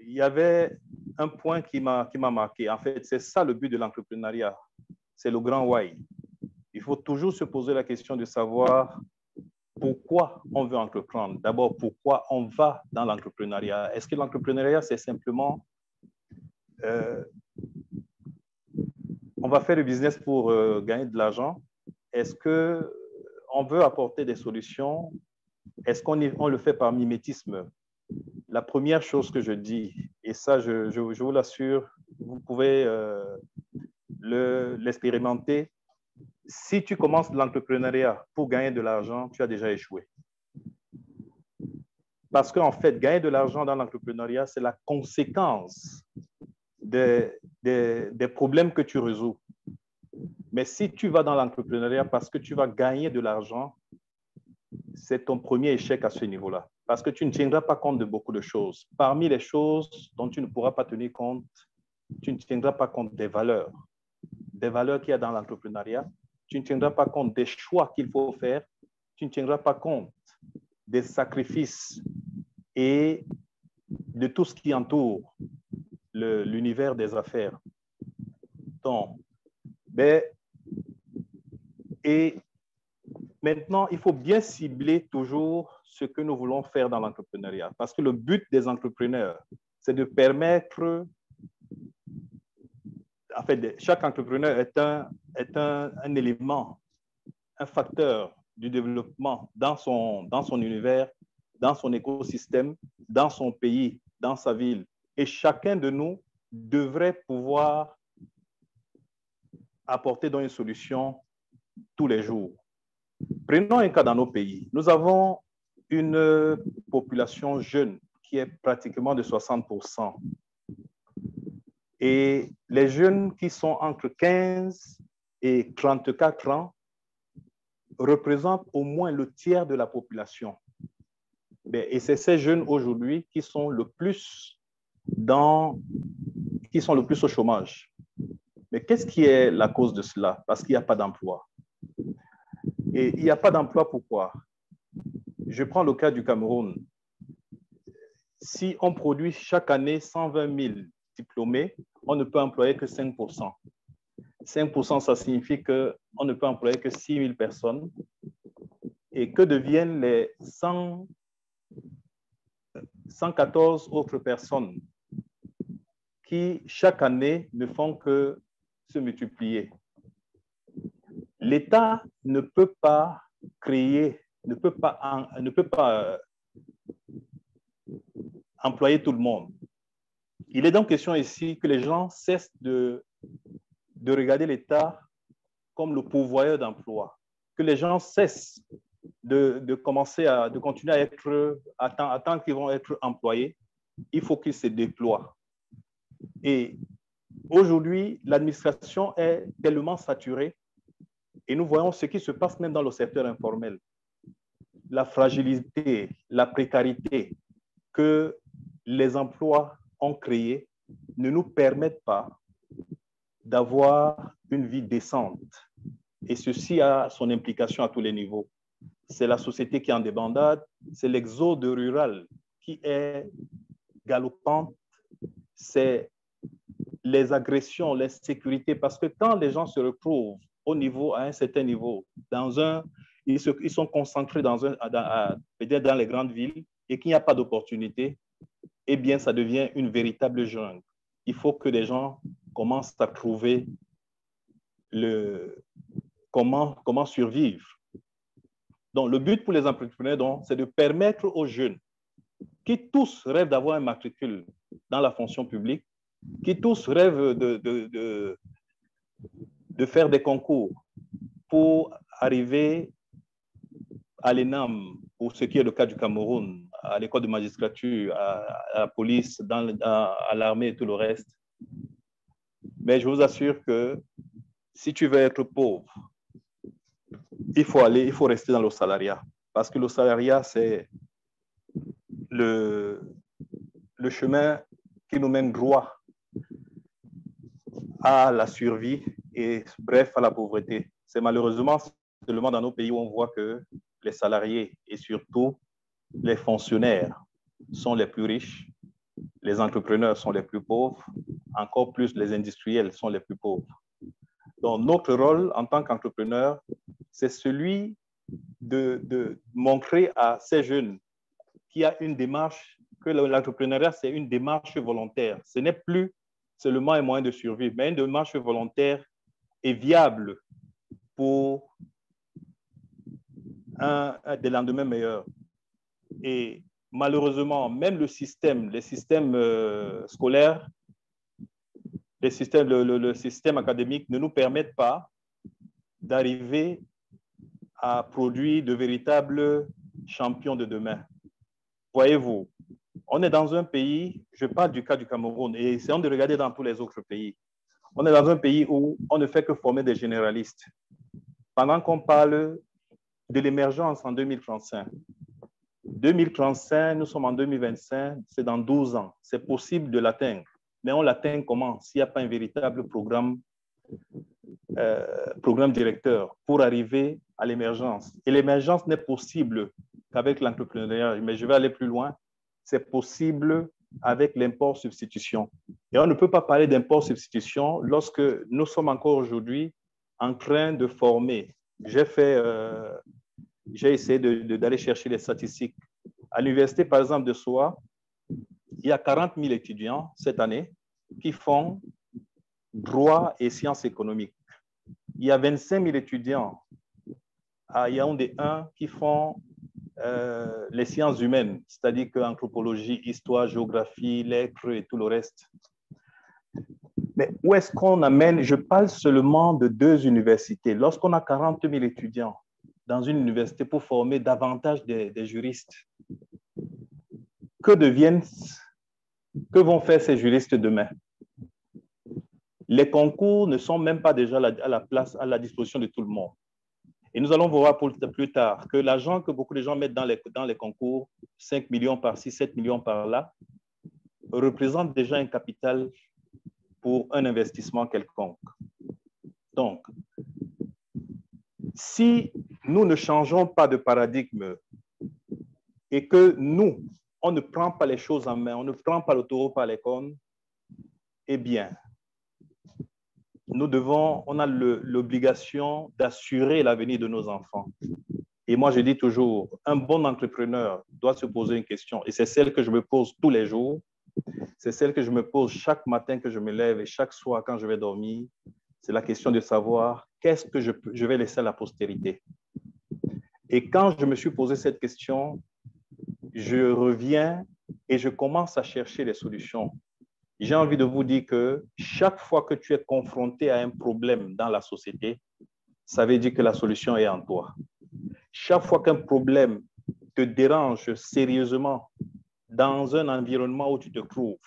B: il y avait un point qui m'a marqué. En fait, c'est ça le but de l'entrepreneuriat. C'est le grand why. Il faut toujours se poser la question de savoir pourquoi on veut entreprendre. D'abord, pourquoi on va dans l'entrepreneuriat. Est-ce que l'entrepreneuriat, c'est simplement on va faire du business pour gagner de l'argent? Est-ce qu'on veut apporter des solutions est-ce qu'on le fait par mimétisme? La première chose que je dis, et ça, je vous l'assure, vous pouvez l'expérimenter. Si tu commences l'entrepreneuriat pour gagner de l'argent, tu as déjà échoué. Parce qu'en fait, gagner de l'argent dans l'entrepreneuriat, c'est la conséquence des problèmes que tu résous. Mais si tu vas dans l'entrepreneuriat parce que tu vas gagner de l'argent, c'est ton premier échec à ce niveau-là. Parce que tu ne tiendras pas compte de beaucoup de choses. Parmi les choses dont tu ne pourras pas tenir compte, tu ne tiendras pas compte des valeurs qu'il y a dans l'entrepreneuriat. Tu ne tiendras pas compte des choix qu'il faut faire. Tu ne tiendras pas compte des sacrifices et de tout ce qui entoure l'univers des affaires. Donc, et maintenant, il faut bien cibler toujours ce que nous voulons faire dans l'entrepreneuriat. Parce que le but des entrepreneurs, c'est de permettre... En fait, chaque entrepreneur est un élément, un facteur du développement dans son univers, dans son écosystème, dans son pays, dans sa ville. Et chacun de nous devrait pouvoir apporter dans une solution tous les jours. Prenons un cas dans nos pays. Nous avons une population jeune qui est pratiquement de 60%. Et les jeunes qui sont entre 15 et 34 ans représentent au moins le tiers de la population. Et c'est ces jeunes aujourd'hui qui sont le plus au chômage. Mais qu'est-ce qui est la cause de cela? Parce qu'il n'y a pas d'emploi. Et il n'y a pas d'emploi, pourquoi? Je prends le cas du Cameroun. Si on produit chaque année 120 000 diplômés, on ne peut employer que 5%. 5%, ça signifie qu'on ne peut employer que 6 000 personnes. Et que deviennent les 114 autres personnes qui, chaque année, ne font que se multiplier? L'État ne peut pas créer, ne peut pas employer tout le monde. Il est donc question ici que les gens cessent de regarder l'État comme le pourvoyeur d'emploi, que les gens cessent de continuer à attendre qu'ils vont être employés. Il faut qu'ils se déploient. Et aujourd'hui, l'administration est tellement saturée et nous voyons ce qui se passe même dans le secteur informel. La fragilité, la précarité que les emplois ont créés ne nous permettent pas d'avoir une vie décente. Et ceci a son implication à tous les niveaux. C'est la société qui est en débandade, c'est l'exode rural qui est galopante, c'est les agressions, l'insécurité, parce que quand les gens se retrouvent à un certain niveau, ils sont concentrés peut-être dans les grandes villes et qu'il n'y a pas d'opportunité, eh bien, ça devient une véritable jungle. Il faut que les gens commencent à trouver comment survivre. Donc, le but pour les entrepreneurs, c'est de permettre aux jeunes qui tous rêvent d'avoir un matricule dans la fonction publique, qui tous rêvent de faire des concours pour arriver à l'ENAM, pour ce qui est le cas du Cameroun, à l'école de magistrature, à la police, à l'armée et tout le reste. Mais je vous assure que si tu veux être pauvre, il faut rester dans le salariat. Parce que le salariat, c'est le chemin qui nous mène droit à la survie et bref, à la pauvreté. C'est malheureusement seulement dans nos pays où on voit que les salariés et surtout les fonctionnaires sont les plus riches, les entrepreneurs sont les plus pauvres, encore plus les industriels sont les plus pauvres. Donc, notre rôle en tant qu'entrepreneur, c'est celui de montrer à ces jeunes qu'il y a une démarche, que l'entrepreneuriat, c'est une démarche volontaire. Ce n'est plus seulement un moyen de survivre, mais une démarche volontaire et viable pour des lendemains meilleurs. Et malheureusement, même les systèmes scolaires, le système académique ne nous permettent pas d'arriver à produire de véritables champions de demain. Voyez-vous, on est dans un pays, je parle du cas du Cameroun, et essayons de regarder dans tous les autres pays. On est dans un pays où on ne fait que former des généralistes. Pendant qu'on parle de l'émergence en 2035. 2035, nous sommes en 2025, c'est dans 12 ans. C'est possible de l'atteindre. Mais on l'atteint comment? S'il n'y a pas un véritable programme directeur pour arriver à l'émergence. Et l'émergence n'est possible qu'avec l'entrepreneuriat. Mais je vais aller plus loin. C'est possible avec l'import-substitution. Et on ne peut pas parler d'import-substitution lorsque nous sommes encore aujourd'hui en train de former. J'ai essayé d'aller chercher les statistiques. À l'université, par exemple, de Soa, il y a 40 000 étudiants cette année qui font droit et sciences économiques. Il y a 25 000 étudiants à Yaoundé 1 qui font les sciences humaines, c'est-à-dire qu'anthropologie, histoire, géographie, lettres et tout le reste. Mais où est-ce qu'on amène? Je parle seulement de 2 universités. Lorsqu'on a 40 000 étudiants dans une université pour former davantage des juristes, que vont faire ces juristes demain? Les concours ne sont même pas déjà à la disposition de tout le monde. Et nous allons voir plus tard que l'argent que beaucoup de gens mettent dans les concours, 5 millions par-ci, 7 millions par-là, représente déjà un capital pour un investissement quelconque. Donc, si nous ne changeons pas de paradigme et que nous, on ne prend pas les choses en main, on ne prend pas le taureau par les cornes, eh bien, on a l'obligation d'assurer l'avenir de nos enfants. Et moi, je dis toujours, un bon entrepreneur doit se poser une question, et c'est celle que je me pose tous les jours, c'est celle que je me pose chaque matin que je me lève et chaque soir quand je vais dormir, c'est la question de savoir qu'est-ce que je vais laisser à la postérité. Et quand je me suis posé cette question, je reviens et je commence à chercher les solutions. J'ai envie de vous dire que chaque fois que tu es confronté à un problème dans la société, ça veut dire que la solution est en toi. Chaque fois qu'un problème te dérange sérieusement dans un environnement où tu te trouves,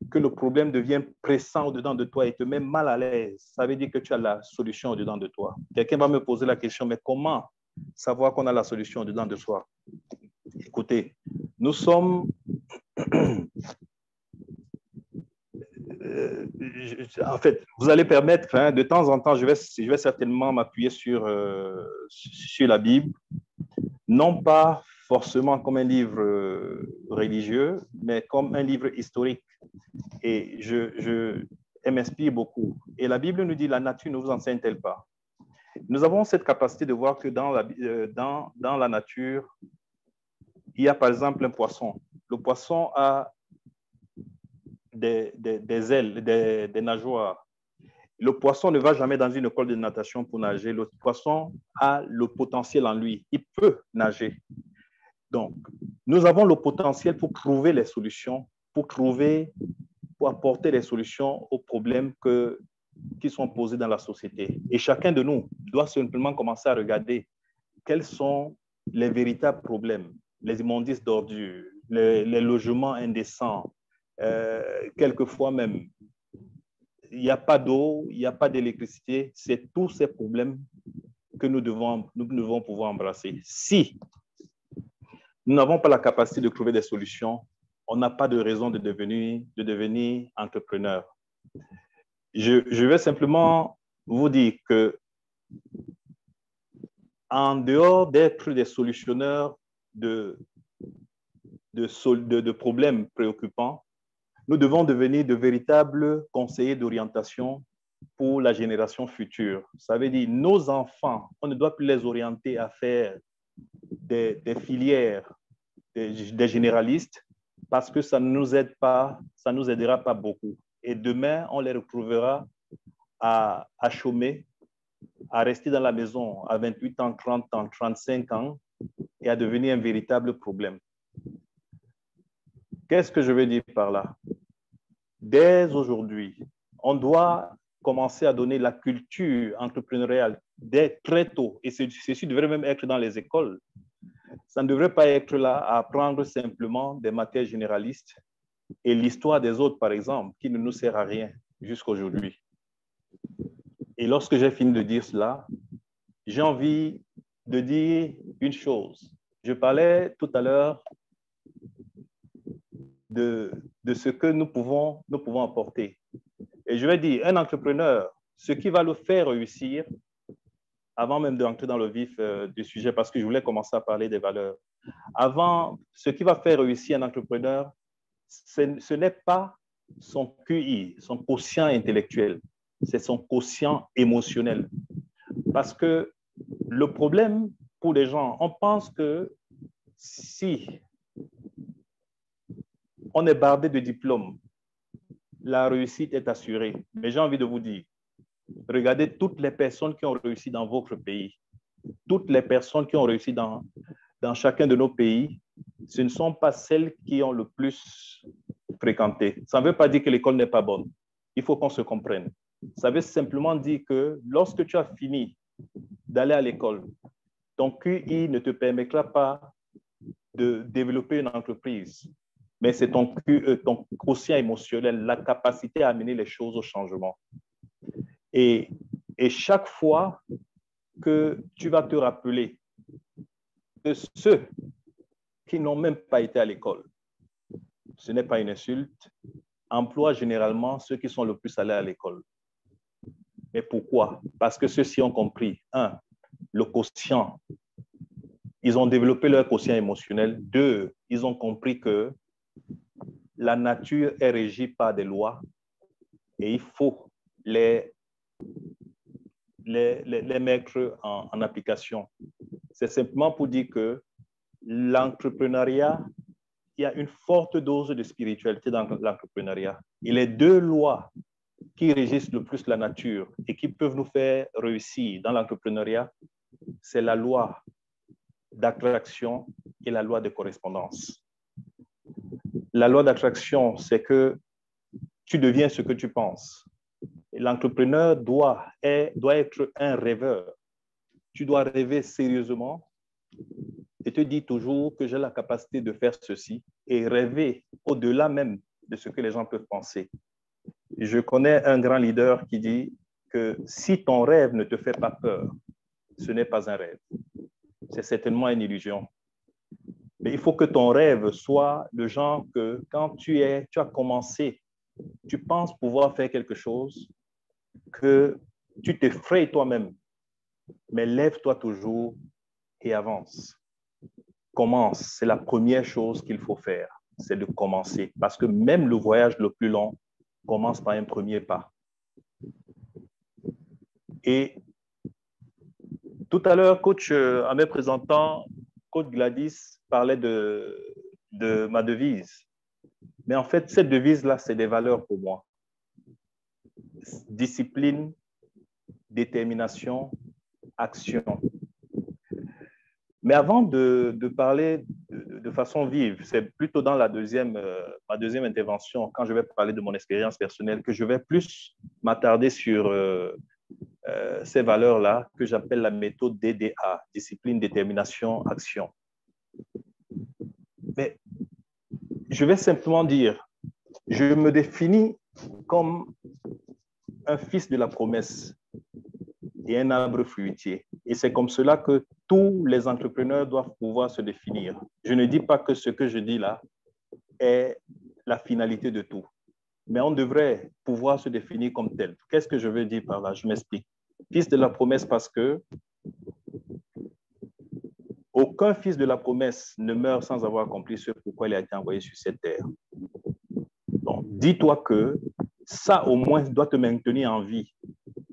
B: que le problème devient pressant au-dedans de toi et te met mal à l'aise, ça veut dire que tu as la solution au-dedans de toi. Quelqu'un va me poser la question, mais comment savoir qu'on a la solution au-dedans de soi? Écoutez, nous sommes... en fait, vous allez permettre, hein, de temps en temps, je vais certainement m'appuyer sur la Bible, non pas forcément comme un livre religieux, mais comme un livre historique. Et elle m'inspire beaucoup. Et la Bible nous dit, la nature ne vous enseigne-t-elle pas? Nous avons cette capacité de voir que dans la nature, il y a par exemple un poisson. Le poisson a des ailes, des nageoires. Le poisson ne va jamais dans une école de natation pour nager. Le poisson a le potentiel en lui. Il peut nager. Donc, nous avons le potentiel pour trouver les solutions, pour apporter les solutions aux problèmes qui sont posés dans la société. Et chacun de nous doit simplement commencer à regarder quels sont les véritables problèmes, les immondices d'ordures, les logements indécents, quelquefois même, il n'y a pas d'eau, il n'y a pas d'électricité. C'est tous ces problèmes que nous devons pouvoir embrasser. Si nous n'avons pas la capacité de trouver des solutions, on n'a pas de raison de devenir entrepreneur. Je vais simplement vous dire que en dehors d'être des solutionneurs de problèmes préoccupants, nous devons devenir de véritables conseillers d'orientation pour la génération future. Ça veut dire nos enfants, on ne doit plus les orienter à faire des filières, des généralistes, parce que ça ne nous aide pas, ça ne nous aidera pas beaucoup. Et demain, on les retrouvera à chômer, à rester dans la maison à 28 ans, 30 ans, 35 ans, et à devenir un véritable problème. Qu'est-ce que je veux dire par là? Dès aujourd'hui, on doit commencer à donner la culture entrepreneuriale dès très tôt, et ceci devrait même être dans les écoles. Ça ne devrait pas être là à apprendre simplement des matières généralistes et l'histoire des autres, par exemple, qui ne nous sert à rien jusqu'à aujourd'hui. Et lorsque j'ai fini de dire cela, j'ai envie de dire une chose. Je parlais tout à l'heure de ce que nous pouvons apporter. Et je vais dire, un entrepreneur, ce qui va le faire réussir, avant même d'entrer dans le vif du sujet, parce que je voulais commencer à parler des valeurs, ce qui va faire réussir un entrepreneur, ce n'est pas son QI, son quotient intellectuel, c'est son quotient émotionnel. Parce que le problème pour les gens, on pense que si on est bardé de diplômes, la réussite est assurée. Mais j'ai envie de vous dire, regardez toutes les personnes qui ont réussi dans votre pays, toutes les personnes qui ont réussi dans chacun de nos pays, ce ne sont pas celles qui ont le plus fréquenté. Ça ne veut pas dire que l'école n'est pas bonne. Il faut qu'on se comprenne. Ça veut simplement dire que lorsque tu as fini d'aller à l'école, ton QI ne te permettra pas de développer une entreprise, mais c'est ton quotient émotionnel, la capacité à amener les choses au changement. Et chaque fois que tu vas te rappeler que ceux qui n'ont même pas été à l'école, ce n'est pas une insulte, emploient généralement ceux qui sont le plus allés à l'école. Mais pourquoi? Parce que ceux-ci ont compris, un, le quotient. Ils ont développé leur quotient émotionnel. Deux, ils ont compris que la nature est régie par des lois et il faut les mettre en application. C'est simplement pour dire que l'entrepreneuriat, il y a une forte dose de spiritualité dans l'entrepreneuriat. Et les deux lois qui régissent le plus la nature et qui peuvent nous faire réussir dans l'entrepreneuriat, c'est la loi d'attraction et la loi de correspondance. La loi d'attraction, c'est que tu deviens ce que tu penses. L'entrepreneur doit être un rêveur. Tu dois rêver sérieusement et te dire toujours que j'ai la capacité de faire ceci et rêver au-delà même de ce que les gens peuvent penser. Je connais un grand leader qui dit que si ton rêve ne te fait pas peur, ce n'est pas un rêve. C'est certainement une illusion. Mais il faut que ton rêve soit le genre que quand tu as commencé, tu penses pouvoir faire quelque chose, que tu t'effraies toi-même, mais lève-toi toujours et avance. Commence, c'est la première chose qu'il faut faire, c'est de commencer. Parce que même le voyage le plus long commence par un premier pas. Et tout à l'heure, coach, en me présentant, coach Gladys parlait de ma devise. Mais en fait, cette devise-là, c'est des valeurs pour moi. Discipline, détermination, action. Mais avant de parler de façon vive, c'est plutôt dans ma deuxième intervention, quand je vais parler de mon expérience personnelle, que je vais plus m'attarder sur ces valeurs-là que j'appelle la méthode DDA, discipline, détermination, action. Mais je vais simplement dire, je me définis comme un fils de la promesse et un arbre fruitier. Et c'est comme cela que tous les entrepreneurs doivent pouvoir se définir. Je ne dis pas que ce que je dis là est la finalité de tout, mais on devrait pouvoir se définir comme tel. Qu'est-ce que je veux dire par là? Je m'explique. Fils de la promesse parce que aucun fils de la promesse ne meurt sans avoir accompli ce pourquoi il a été envoyé sur cette terre. Donc, dis-toi que ça, au moins, doit te maintenir en vie.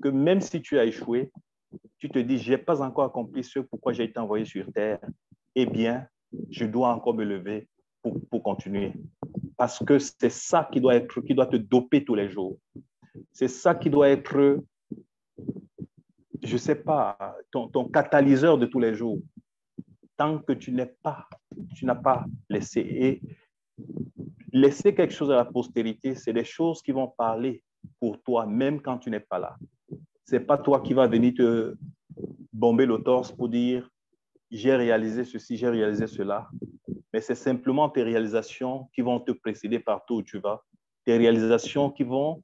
B: Que même si tu as échoué, tu te dis, je n'ai pas encore accompli ce pourquoi j'ai été envoyé sur terre. Eh bien, je dois encore me lever pour continuer. Parce que c'est ça qui doit te doper tous les jours. C'est ça qui doit être, je ne sais pas, ton catalyseur de tous les jours. tant que tu n'as pas laissé. Et laisser quelque chose à la postérité, c'est des choses qui vont parler pour toi, même quand tu n'es pas là. Ce n'est pas toi qui vas venir te bomber le torse pour dire « j'ai réalisé ceci, j'ai réalisé cela ». Mais c'est simplement tes réalisations qui vont te précéder partout où tu vas, tes réalisations qui vont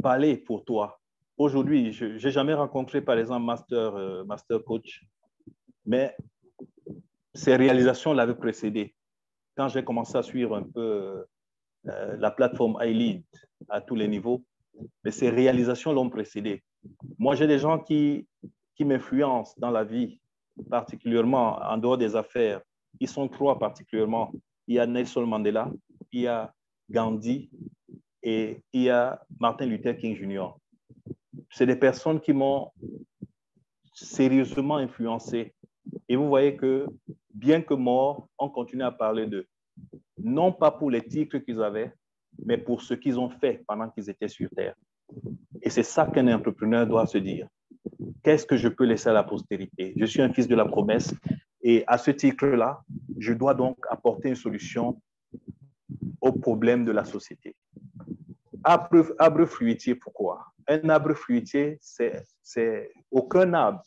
B: parler pour toi. Aujourd'hui, je n'ai jamais rencontré, par exemple, Master Coach, mais ces réalisations l'avaient précédé. Quand j'ai commencé à suivre un peu la plateforme iLead à tous les niveaux, mais ces réalisations l'ont précédé. Moi, j'ai des gens qui m'influencent dans la vie, particulièrement en dehors des affaires. Ils sont trois particulièrement. Il y a Nelson Mandela, il y a Gandhi et il y a Martin Luther King Jr. C'est des personnes qui m'ont sérieusement influencé. Et vous voyez que, bien que morts, on continue à parler d'eux. Non pas pour les titres qu'ils avaient, mais pour ce qu'ils ont fait pendant qu'ils étaient sur Terre. Et c'est ça qu'un entrepreneur doit se dire. Qu'est-ce que je peux laisser à la postérité? Je suis un fils de la promesse et à ce titre-là, je dois donc apporter une solution aux problèmes de la société. Arbre fruitier, pourquoi? Un arbre fruitier, c'est aucun arbre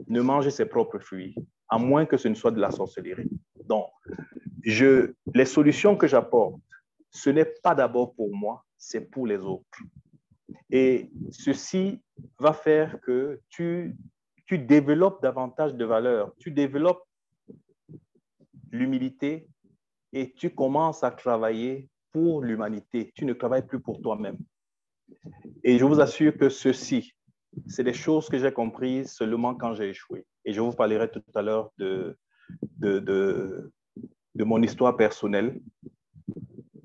B: ne mange ses propres fruits, à moins que ce ne soit de la sorcellerie. Donc, les solutions que j'apporte, ce n'est pas d'abord pour moi, c'est pour les autres. Et ceci va faire que tu développes davantage de valeurs, tu développes l'humilité et tu commences à travailler pour l'humanité. Tu ne travailles plus pour toi-même. Et je vous assure que ceci, c'est des choses que j'ai comprises seulement quand j'ai échoué. Et je vous parlerai tout à l'heure de mon histoire personnelle,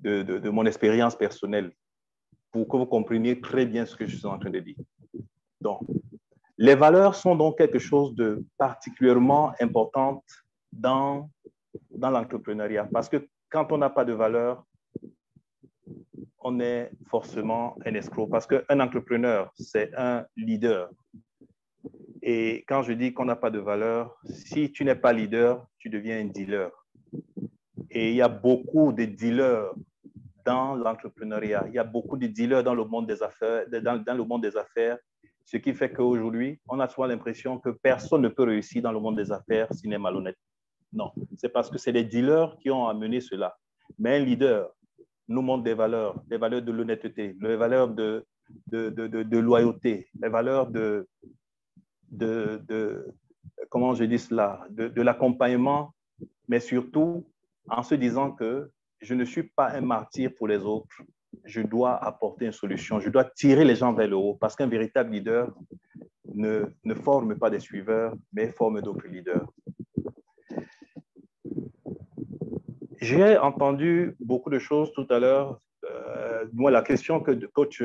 B: de mon expérience personnelle, pour que vous compreniez très bien ce que je suis en train de dire. Donc, les valeurs sont donc quelque chose de particulièrement important dans l'entrepreneuriat. Parce que quand on n'a pas de valeurs, on est forcément un escroc. Parce qu'un entrepreneur, c'est un leader. Et quand je dis qu'on n'a pas de valeur, si tu n'es pas leader, tu deviens un dealer. Et il y a beaucoup de dealers dans l'entrepreneuriat. Il y a beaucoup de dealers dans le monde des affaires, dans le monde des affaires, ce qui fait qu'aujourd'hui, on a souvent l'impression que personne ne peut réussir dans le monde des affaires s'il est malhonnête. Non, c'est parce que c'est les dealers qui ont amené cela. Mais un leader nous montre des valeurs de l'honnêteté, les valeurs de loyauté, les valeurs comment je dis cela, de l'accompagnement, mais surtout en se disant que je ne suis pas un martyr pour les autres, je dois apporter une solution, je dois tirer les gens vers le haut, parce qu'un véritable leader ne forme pas des suiveurs, mais forme d'autres leaders. J'ai entendu beaucoup de choses tout à l'heure. Moi, la question que coach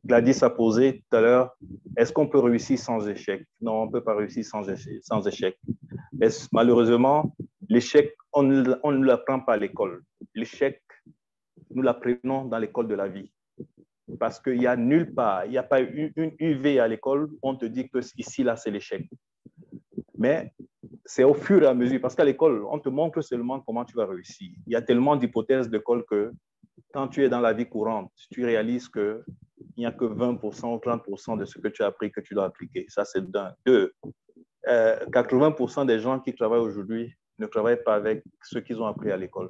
B: Gladys a posée tout à l'heure, est-ce qu'on peut réussir sans échec? Non, on ne peut pas réussir sans échec. Malheureusement, l'échec, on ne l'apprend pas à l'école. L'échec, nous l'apprenons dans l'école de la vie. Parce qu'il n'y a nulle part, il n'y a pas une UV à l'école, on te dit que ici, là, c'est l'échec. Mais c'est au fur et à mesure, parce qu'à l'école, on te montre seulement comment tu vas réussir. Il y a tellement d'hypothèses d'école que quand tu es dans la vie courante, tu réalises qu'il n'y a que 20% ou 30% de ce que tu as appris que tu dois appliquer. Ça, c'est d'un. Deux, 80% des gens qui travaillent aujourd'hui ne travaillent pas avec ce qu'ils ont appris à l'école.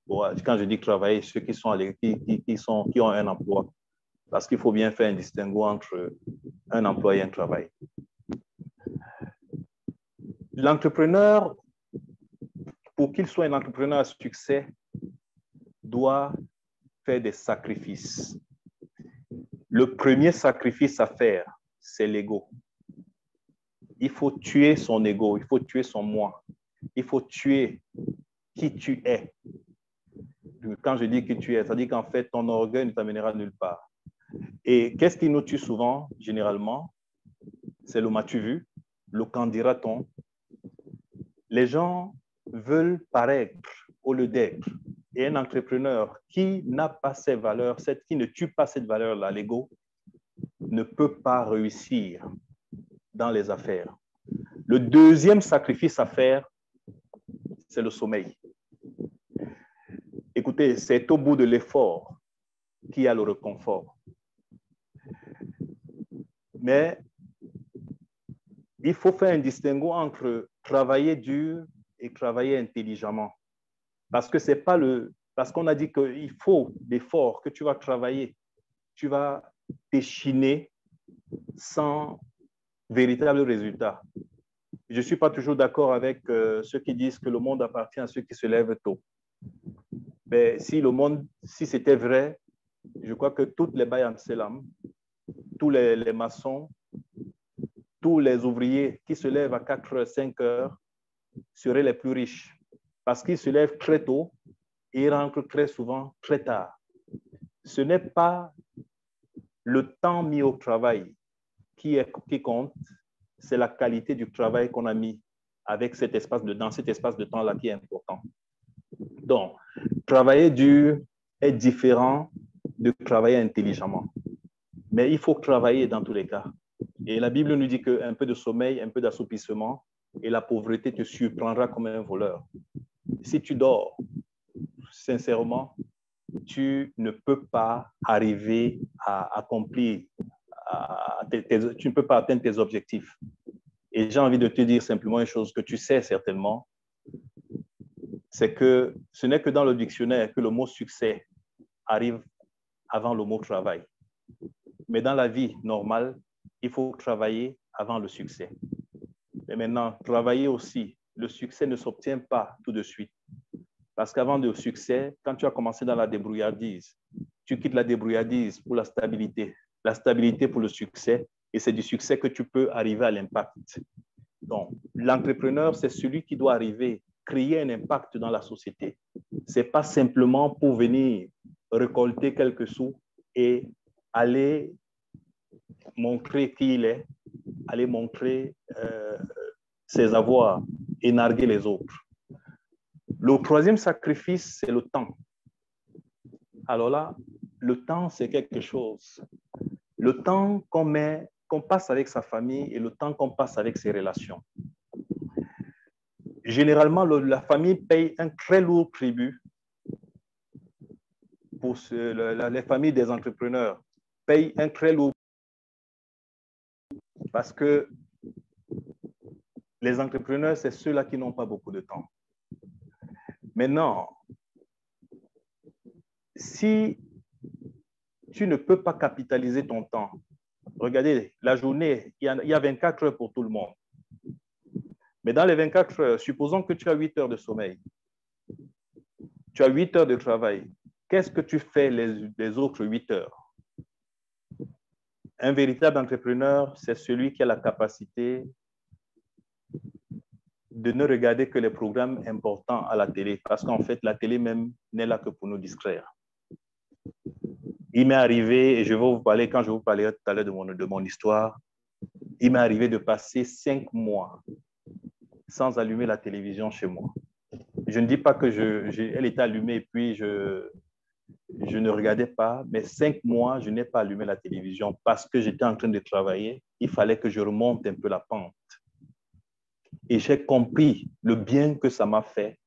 B: Bon, quand je dis travailler, ceux qui ont un emploi, parce qu'il faut bien faire un distinguo entre un emploi et un travail. L'entrepreneur, pour qu'il soit un entrepreneur à succès, doit faire des sacrifices. Le premier sacrifice à faire, c'est l'ego. Il faut tuer son ego, il faut tuer son moi. Il faut tuer qui tu es. Quand je dis qui tu es, ça dit qu'en fait, ton orgueil ne t'amènera nulle part. Et qu'est-ce qui nous tue souvent, généralement? C'est le m'as-tu vu, le qu'en dira-t-on. Les gens veulent paraître au lieu d'être. Et un entrepreneur qui n'a pas ces valeurs, qui ne tue pas cette valeur-là, l'ego, ne peut pas réussir dans les affaires. Le deuxième sacrifice à faire, c'est le sommeil. Écoutez, c'est au bout de l'effort qu'il y a le réconfort. Mais il faut faire un distinguo entre travailler dur et travailler intelligemment. Parce que c'est pas parce qu'on a dit qu'il faut l'effort que tu vas travailler. Tu vas t'échiner sans véritable résultat. Je ne suis pas toujours d'accord avec ceux qui disent que le monde appartient à ceux qui se lèvent tôt. Mais si c'était vrai, je crois que toutes les Bayam Selam, tous les maçons, tous les ouvriers qui se lèvent à 4 heures, 5 heures seraient les plus riches parce qu'ils se lèvent très tôt et ils rentrent très souvent très tard. Ce n'est pas le temps mis au travail qui compte, c'est la qualité du travail qu'on a mis avec dans cet espace de temps-là qui est important. Donc, travailler dur est différent de travailler intelligemment. Mais il faut travailler dans tous les cas. Et la Bible nous dit qu'un peu de sommeil, un peu d'assoupissement, et la pauvreté te surprendra comme un voleur. Si tu dors, sincèrement, tu ne peux pas arriver à accomplir, tu ne peux pas atteindre tes objectifs. Et j'ai envie de te dire simplement une chose que tu sais certainement, c'est que ce n'est que dans le dictionnaire que le mot succès arrive avant le mot travail. Mais dans la vie normale, il faut travailler avant le succès. Mais maintenant, travailler aussi, le succès ne s'obtient pas tout de suite. Parce qu'avant le succès, quand tu as commencé dans la débrouillardise, tu quittes la débrouillardise pour la stabilité pour le succès, et c'est du succès que tu peux arriver à l'impact. Donc, l'entrepreneur, c'est celui qui doit arriver, créer un impact dans la société. Ce n'est pas simplement pour venir récolter quelques sous et aller montrer qui il est, aller montrer ses avoirs et narguer les autres. Le troisième sacrifice, c'est le temps. Alors là, le temps, c'est quelque chose. Le temps qu'on passe avec sa famille et le temps qu'on passe avec ses relations. Généralement, la famille paye un très lourd tribut. Les familles des entrepreneurs payent un très lourd parce que les entrepreneurs, c'est ceux-là qui n'ont pas beaucoup de temps. Maintenant, si tu ne peux pas capitaliser ton temps, regardez, la journée, il y a 24 heures pour tout le monde. Mais dans les 24 heures, supposons que tu as 8 heures de sommeil. Tu as 8 heures de travail. Qu'est-ce que tu fais les autres 8 heures? Un véritable entrepreneur, c'est celui qui a la capacité de ne regarder que les programmes importants à la télé, parce qu'en fait, la télé même n'est là que pour nous distraire. Il m'est arrivé, et je vais vous parler, quand je vous parlerai tout à l'heure de mon histoire, il m'est arrivé de passer 5 mois sans allumer la télévision chez moi. Je ne dis pas que elle était allumée et puis je ne regardais pas, mais 5 mois, je n'ai pas allumé la télévision parce que j'étais en train de travailler. Il fallait que je remonte un peu la pente. Et j'ai compris le bien que ça m'a fait.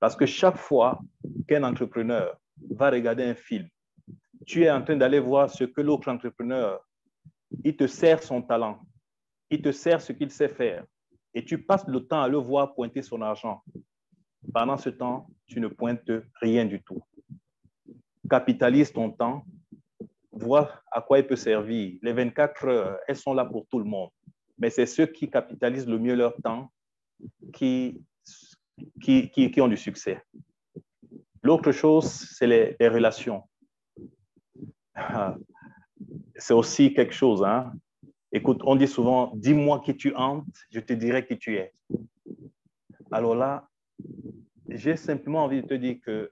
B: Parce que chaque fois qu'un entrepreneur va regarder un film, tu es en train d'aller voir ce que l'autre entrepreneur, il te sert son talent, il te sert ce qu'il sait faire. Et tu passes le temps à le voir pointer son argent. Pendant ce temps, tu ne pointes rien du tout. Capitalise ton temps, vois à quoi il peut servir. Les 24 heures, elles sont là pour tout le monde. Mais c'est ceux qui capitalisent le mieux leur temps qui ont du succès. L'autre chose, c'est les relations. C'est aussi quelque chose. Hein? Écoute, on dit souvent, dis-moi qui tu hantes, je te dirai qui tu es. Alors là, j'ai simplement envie de te dire que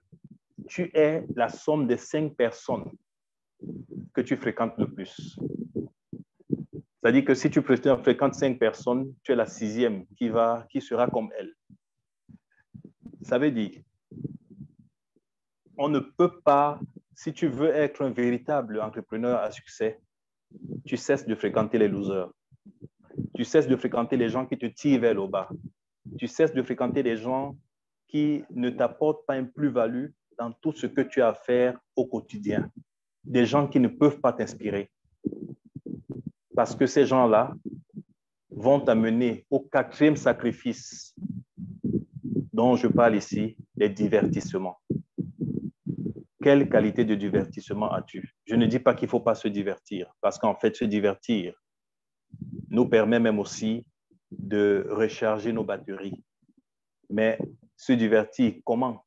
B: tu es la somme des 5 personnes que tu fréquentes le plus. C'est-à-dire que si tu fréquentes 5 personnes, tu es la 6e qui sera comme elle. Ça veut dire, on ne peut pas, si tu veux être un véritable entrepreneur à succès, tu cesses de fréquenter les losers. Tu cesses de fréquenter les gens qui te tirent vers le bas. Tu cesses de fréquenter les gens qui ne t'apportent pas une plus-value dans tout ce que tu as à faire au quotidien. Des gens qui ne peuvent pas t'inspirer. Parce que ces gens-là vont t'amener au 4e sacrifice dont je parle ici, les divertissements. Quelle qualité de divertissement as-tu? Je ne dis pas qu'il ne faut pas se divertir, parce qu'en fait, se divertir nous permet même aussi de recharger nos batteries. Mais se divertir, comment?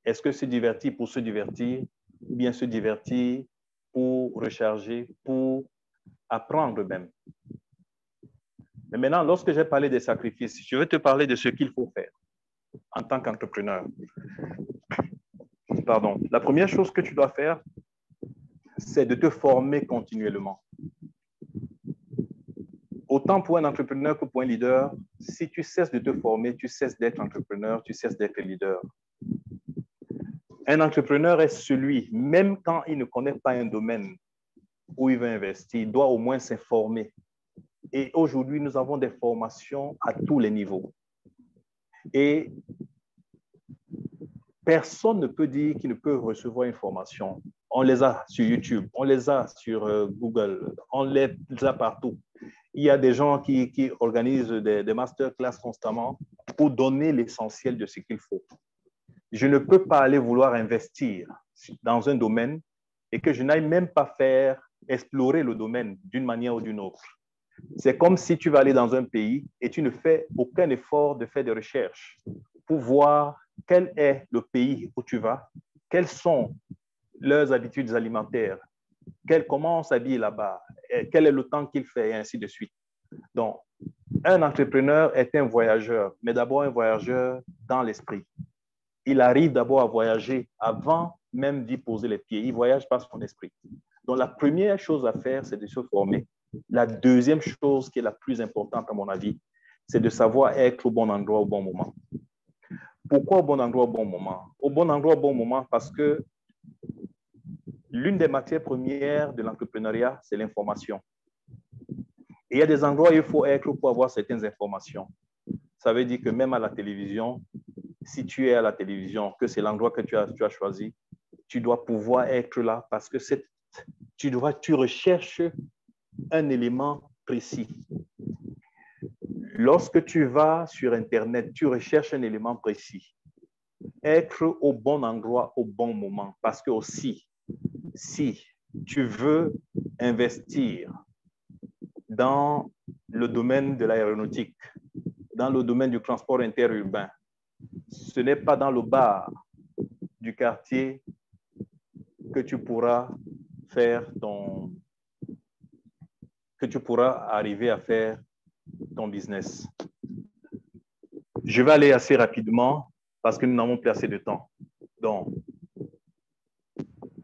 B: Est-ce que se divertir pour se divertir ou bien se divertir pour recharger, pour apprendre même? Mais maintenant, lorsque j'ai parlé des sacrifices, je vais te parler de ce qu'il faut faire en tant qu'entrepreneur. Pardon. La première chose que tu dois faire, c'est de te former continuellement. Autant pour un entrepreneur que pour un leader, si tu cesses de te former, tu cesses d'être entrepreneur, tu cesses d'être leader. Un entrepreneur est celui, même quand il ne connaît pas un domaine où il veut investir, il doit au moins s'informer. Et aujourd'hui, nous avons des formations à tous les niveaux. Et personne ne peut dire qu'il ne peut recevoir une formation. On les a sur YouTube, on les a sur Google, on les a partout. Il y a des gens qui organisent des masterclass constamment pour donner l'essentiel de ce qu'il faut. Je ne peux pas aller vouloir investir dans un domaine et que je n'aille même pas explorer le domaine d'une manière ou d'une autre. C'est comme si tu vas aller dans un pays et tu ne fais aucun effort de faire des recherches pour voir quel est le pays où tu vas, quelles sont leurs habitudes alimentaires, comment on s'habille là-bas, quel est le temps qu'il fait, et ainsi de suite. Donc, un entrepreneur est un voyageur, mais d'abord un voyageur dans l'esprit. Il arrive d'abord à voyager avant même d'y poser les pieds. Il voyage par son esprit. Donc, la première chose à faire, c'est de se former. La deuxième chose qui est la plus importante à mon avis, c'est de savoir être au bon endroit au bon moment. Pourquoi au bon endroit au bon moment? Au bon endroit au bon moment parce que l'une des matières premières de l'entrepreneuriat, c'est l'information. Et il y a des endroits où il faut être pour avoir certaines informations. Ça veut dire que même à la télévision, si tu es à la télévision, que c'est l'endroit que tu as choisi, tu dois pouvoir être là parce que tu recherches un élément précis. Lorsque tu vas sur Internet, tu recherches un élément précis. Être au bon endroit au bon moment. Parce que aussi, si tu veux investir dans le domaine de l'aéronautique, dans le domaine du transport interurbain, ce n'est pas dans le bar du quartier que tu pourras arriver à faire ton business. Je vais aller assez rapidement parce que nous n'avons plus assez de temps. Donc,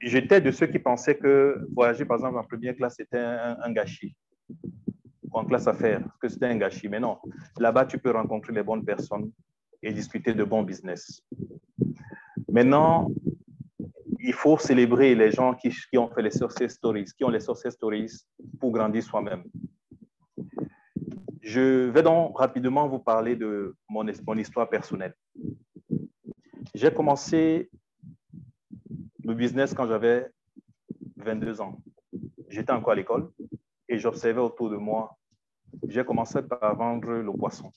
B: j'étais de ceux qui pensaient que voyager, par exemple, en première classe, c'était un gâchis. Ou en classe affaires, que c'était un gâchis. Mais non, là-bas, tu peux rencontrer les bonnes personnes et discuter de bons business. Maintenant, il faut célébrer les gens qui ont fait les success stories, qui ont les success stories pour grandir soi-même. Je vais donc rapidement vous parler de mon histoire personnelle. J'ai commencé le business quand j'avais 22 ans. J'étais encore à l'école et j'observais autour de moi. J'ai commencé par vendre le poisson.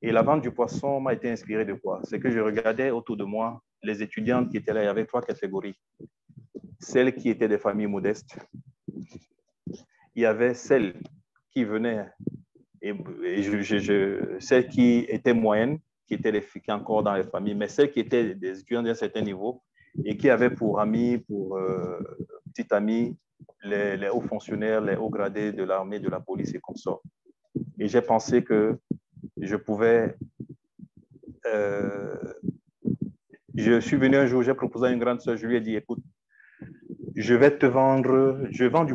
B: Et la vente du poisson m'a été inspirée de quoi? C'est que je regardais autour de moi les étudiantes qui étaient là. Il y avait 3 catégories. Celles qui étaient des familles modestes. Il y avait celles qui venaient, celles qui étaient moyennes, qui étaient les filles encore dans les familles, mais celles qui étaient des étudiants d'un certain niveau et qui avaient pour amis, pour petits amis, les hauts fonctionnaires, les hauts gradés de l'armée, de la police et consorts. Et j'ai pensé que je pouvais... je suis venu un jour, j'ai proposé à une grande sœur, je lui ai dit, écoute, je vends du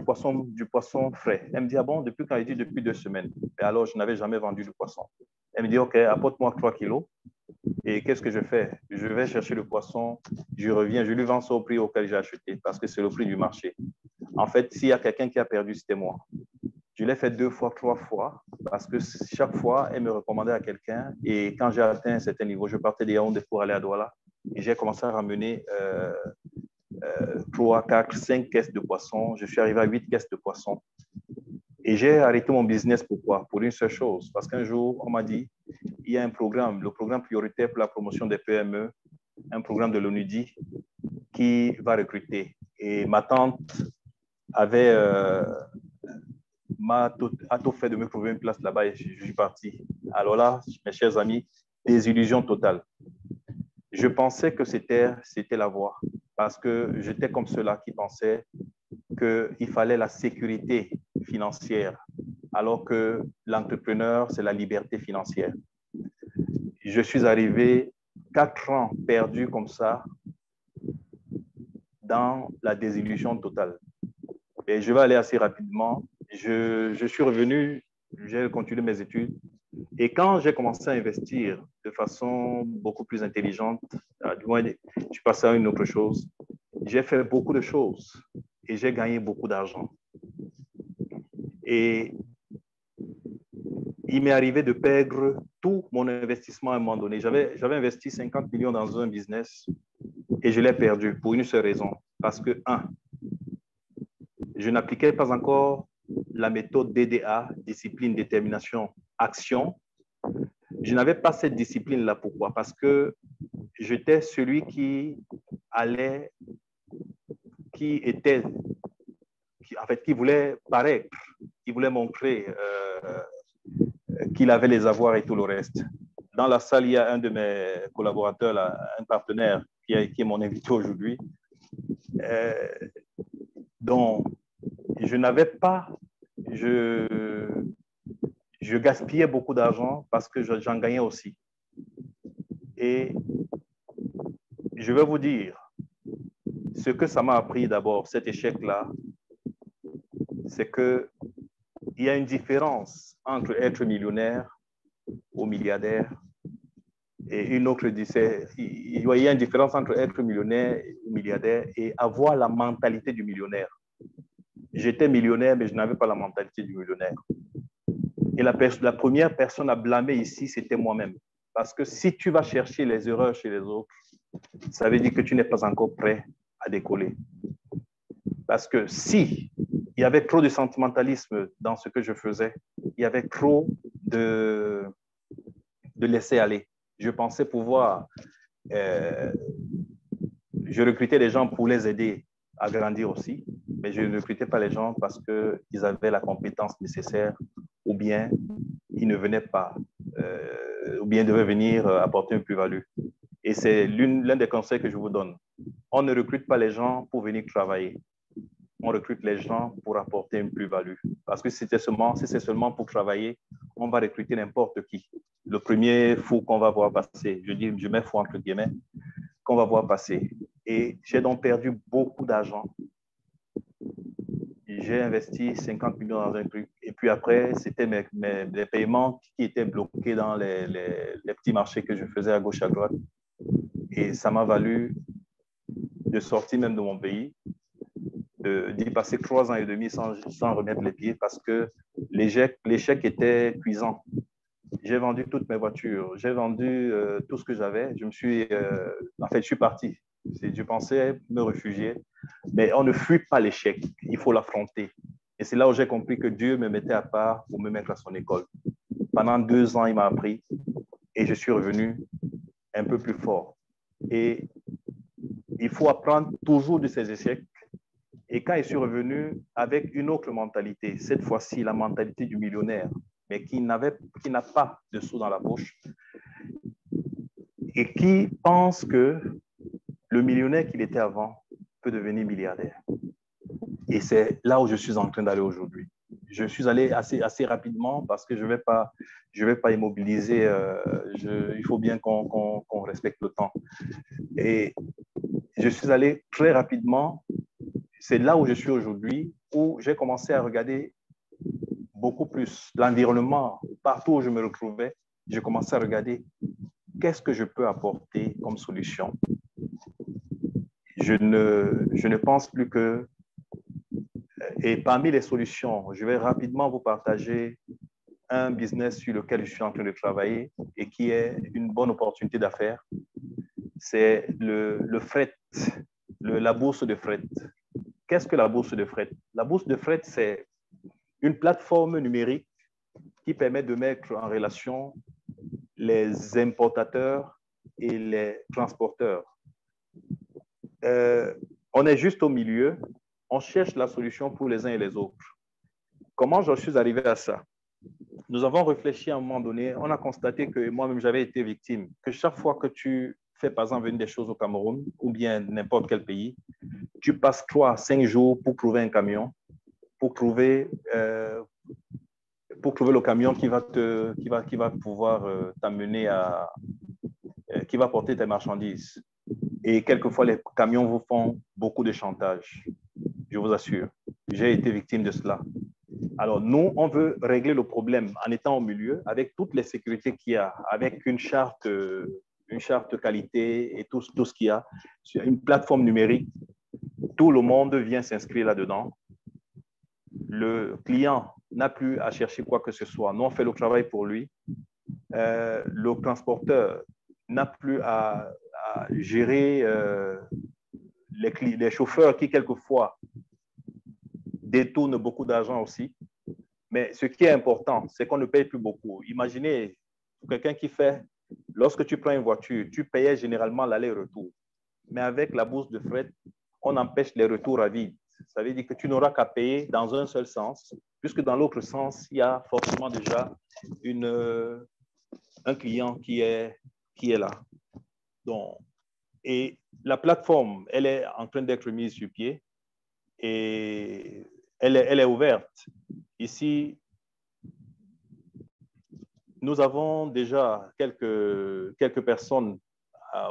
B: poisson frais. Elle me dit, ah bon, depuis quand? Elle dit, depuis 2 semaines. Et alors, je n'avais jamais vendu du poisson. Elle me dit, OK, apporte-moi 3 kilos. Et qu'est-ce que je fais? Je vais chercher le poisson, je reviens, je lui vends ça au prix auquel j'ai acheté, parce que c'est le prix du marché. En fait, s'il y a quelqu'un qui a perdu, c'était moi. Je l'ai fait 2 fois, 3 fois, parce que chaque fois, elle me recommandait à quelqu'un. Et quand j'ai atteint un certain niveau, je partais de Yaoundé pour aller à Douala. Et j'ai commencé à ramener 3, 4, 5 caisses de poissons. Je suis arrivé à 8 caisses de poissons. Et j'ai arrêté mon business. Pourquoi? Pour une seule chose. Parce qu'un jour, on m'a dit, il y a un programme, le programme prioritaire pour la promotion des PME, un programme de l'ONUDI qui va recruter. Et ma tante avait a tout fait de me trouver une place là-bas et je suis parti. Alors là, mes chers amis, désillusion totale. Je pensais que c'était la voie parce que j'étais comme ceux-là qui pensaient qu'il fallait la sécurité financière alors que l'entrepreneur, c'est la liberté financière. Je suis arrivé 4 ans perdus comme ça dans la désillusion totale. Et je vais aller assez rapidement. Je suis revenu, j'ai continué mes études. Et quand j'ai commencé à investir de façon beaucoup plus intelligente, du moins, je suis passé à une autre chose. J'ai fait beaucoup de choses et j'ai gagné beaucoup d'argent. Et il m'est arrivé de perdre tout mon investissement à un moment donné. J'avais investi 50 millions dans un business et je l'ai perdu pour une seule raison. Parce que, je n'appliquais pas encore la méthode DDA, discipline, détermination, action. Je n'avais pas cette discipline-là. Pourquoi? Parce que j'étais celui qui voulait paraître, qui voulait montrer qu'il avait les avoirs et tout le reste. Dans la salle, il y a un de mes collaborateurs, là, un partenaire qui est mon invité aujourd'hui, dont je n'avais pas, je gaspillais beaucoup d'argent parce que j'en gagnais aussi. Et je vais vous dire, ce que ça m'a appris d'abord, cet échec-là, c'est qu'il y a une différence entre être millionnaire ou milliardaire et une autre, il y a une différence entre être millionnaire ou milliardaire et avoir la mentalité du millionnaire. J'étais millionnaire, mais je n'avais pas la mentalité du millionnaire. Et la première personne à blâmer ici, c'était moi-même. Parce que si tu vas chercher les erreurs chez les autres, ça veut dire que tu n'es pas encore prêt à décoller. Parce que si il y avait trop de sentimentalisme dans ce que je faisais, il y avait trop de laisser aller. Je pensais pouvoir... je recrutais des gens pour les aider à grandir aussi, mais je ne recrutais pas les gens parce qu'ils avaient la compétence nécessaire ou bien ils ne venaient pas, ou bien devaient venir apporter une plus-value. Et c'est l'un des conseils que je vous donne. On ne recrute pas les gens pour venir travailler. On recrute les gens pour apporter une plus-value. Parce que si c'est seulement pour travailler, on va recruter n'importe qui. Le premier fou qu'on va voir passer, je mets fou entre guillemets, qu'on va voir passer. Et j'ai donc perdu beaucoup d'argent. J'ai investi 50 millions dans un truc. Et puis après, c'était les paiements qui étaient bloqués dans les petits marchés que je faisais à gauche, à droite. Et ça m'a valu de sortir même de mon pays, d'y passer 3 ans et demi sans remettre les pieds parce que l'échec était cuisant. J'ai vendu toutes mes voitures, j'ai vendu tout ce que j'avais. Je suis parti. Je pensais me réfugier, mais on ne fuit pas l'échec, il faut l'affronter. Et c'est là où j'ai compris que Dieu me mettait à part pour me mettre à son école. Pendant 2 ans, il m'a appris et je suis revenu un peu plus fort. Et il faut apprendre toujours de ses échecs. Et quand je suis revenu avec une autre mentalité, cette fois-ci la mentalité du millionnaire, mais qui n'a pas de sous dans la poche et qui pense que le millionnaire qu'il était avant peut devenir milliardaire. Et c'est là où je suis en train d'aller aujourd'hui. Je suis allé assez rapidement parce que je vais pas immobiliser. Il faut bien qu'on respecte le temps. Et je suis allé très rapidement. C'est là où je suis aujourd'hui, où j'ai commencé à regarder beaucoup plus l'environnement. Partout où je me retrouvais, j'ai commencé à regarder qu'est-ce que je peux apporter comme solution. Je ne pense plus que Et parmi les solutions, je vais rapidement vous partager un business sur lequel je suis en train de travailler et qui est une bonne opportunité d'affaires. C'est le fret, la bourse de fret. Qu'est-ce que la bourse de fret? La bourse de fret, c'est une plateforme numérique qui permet de mettre en relation les importateurs et les transporteurs. On est juste au milieu, on cherche la solution pour les uns et les autres. Comment je suis arrivé à ça? Nous avons réfléchi à un moment donné, on a constaté que moi-même j'avais été victime, que chaque fois que tu fais par exemple venir des choses au Cameroun ou bien n'importe quel pays, tu passes 3 à 5 jours pour trouver un camion, pour trouver le camion qui va pouvoir t'amener qui va porter tes marchandises. Et quelquefois, les camions vous font beaucoup de chantage. Je vous assure. J'ai été victime de cela. Alors, nous, on veut régler le problème en étant au milieu, avec toutes les sécurités qu'il y a, avec une charte qualité et tout ce qu'il y a, sur une plateforme numérique. Tout le monde vient s'inscrire là-dedans. Le client n'a plus à chercher quoi que ce soit. Nous, on fait le travail pour lui. Le transporteur n'a plus à gérer les chauffeurs qui, quelquefois, détournent beaucoup d'argent aussi. Mais ce qui est important, c'est qu'on ne paye plus beaucoup. Imaginez quelqu'un qui fait, lorsque tu prends une voiture, tu payais généralement l'aller-retour. Mais avec la bourse de fret, on empêche les retours à vide. Ça veut dire que tu n'auras qu'à payer dans un seul sens, puisque dans l'autre sens, il y a forcément déjà un client qui est là. Donc, et la plateforme, elle est en train d'être mise sur pied et elle est ouverte. Ici, nous avons déjà quelques personnes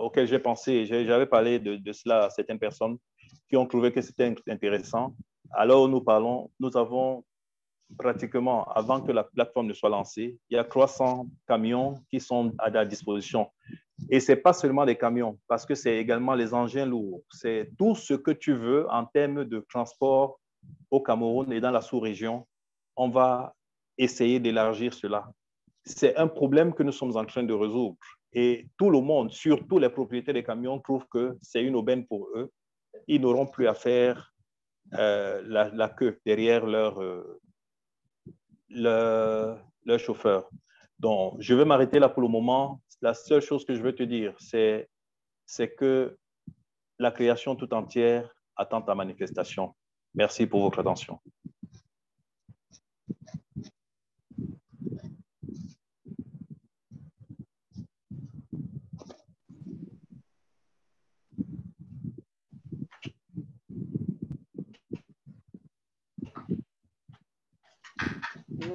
B: auxquelles j'ai pensé. J'avais parlé de cela à certaines personnes qui ont trouvé que c'était intéressant. Alors, nous avons pratiquement, avant que la plateforme ne soit lancée, il y a 300 camions qui sont à la disposition. Et ce n'est pas seulement des camions, parce que c'est également les engins lourds. C'est tout ce que tu veux en termes de transport au Cameroun et dans la sous-région. On va essayer d'élargir cela. C'est un problème que nous sommes en train de résoudre. Et tout le monde, surtout les propriétaires des camions, trouvent que c'est une aubaine pour eux. Ils n'auront plus à faire la queue derrière leur chauffeur. Donc, je vais m'arrêter là pour le moment. La seule chose que je veux te dire, c'est que la création tout entière attend ta manifestation. Merci pour votre attention.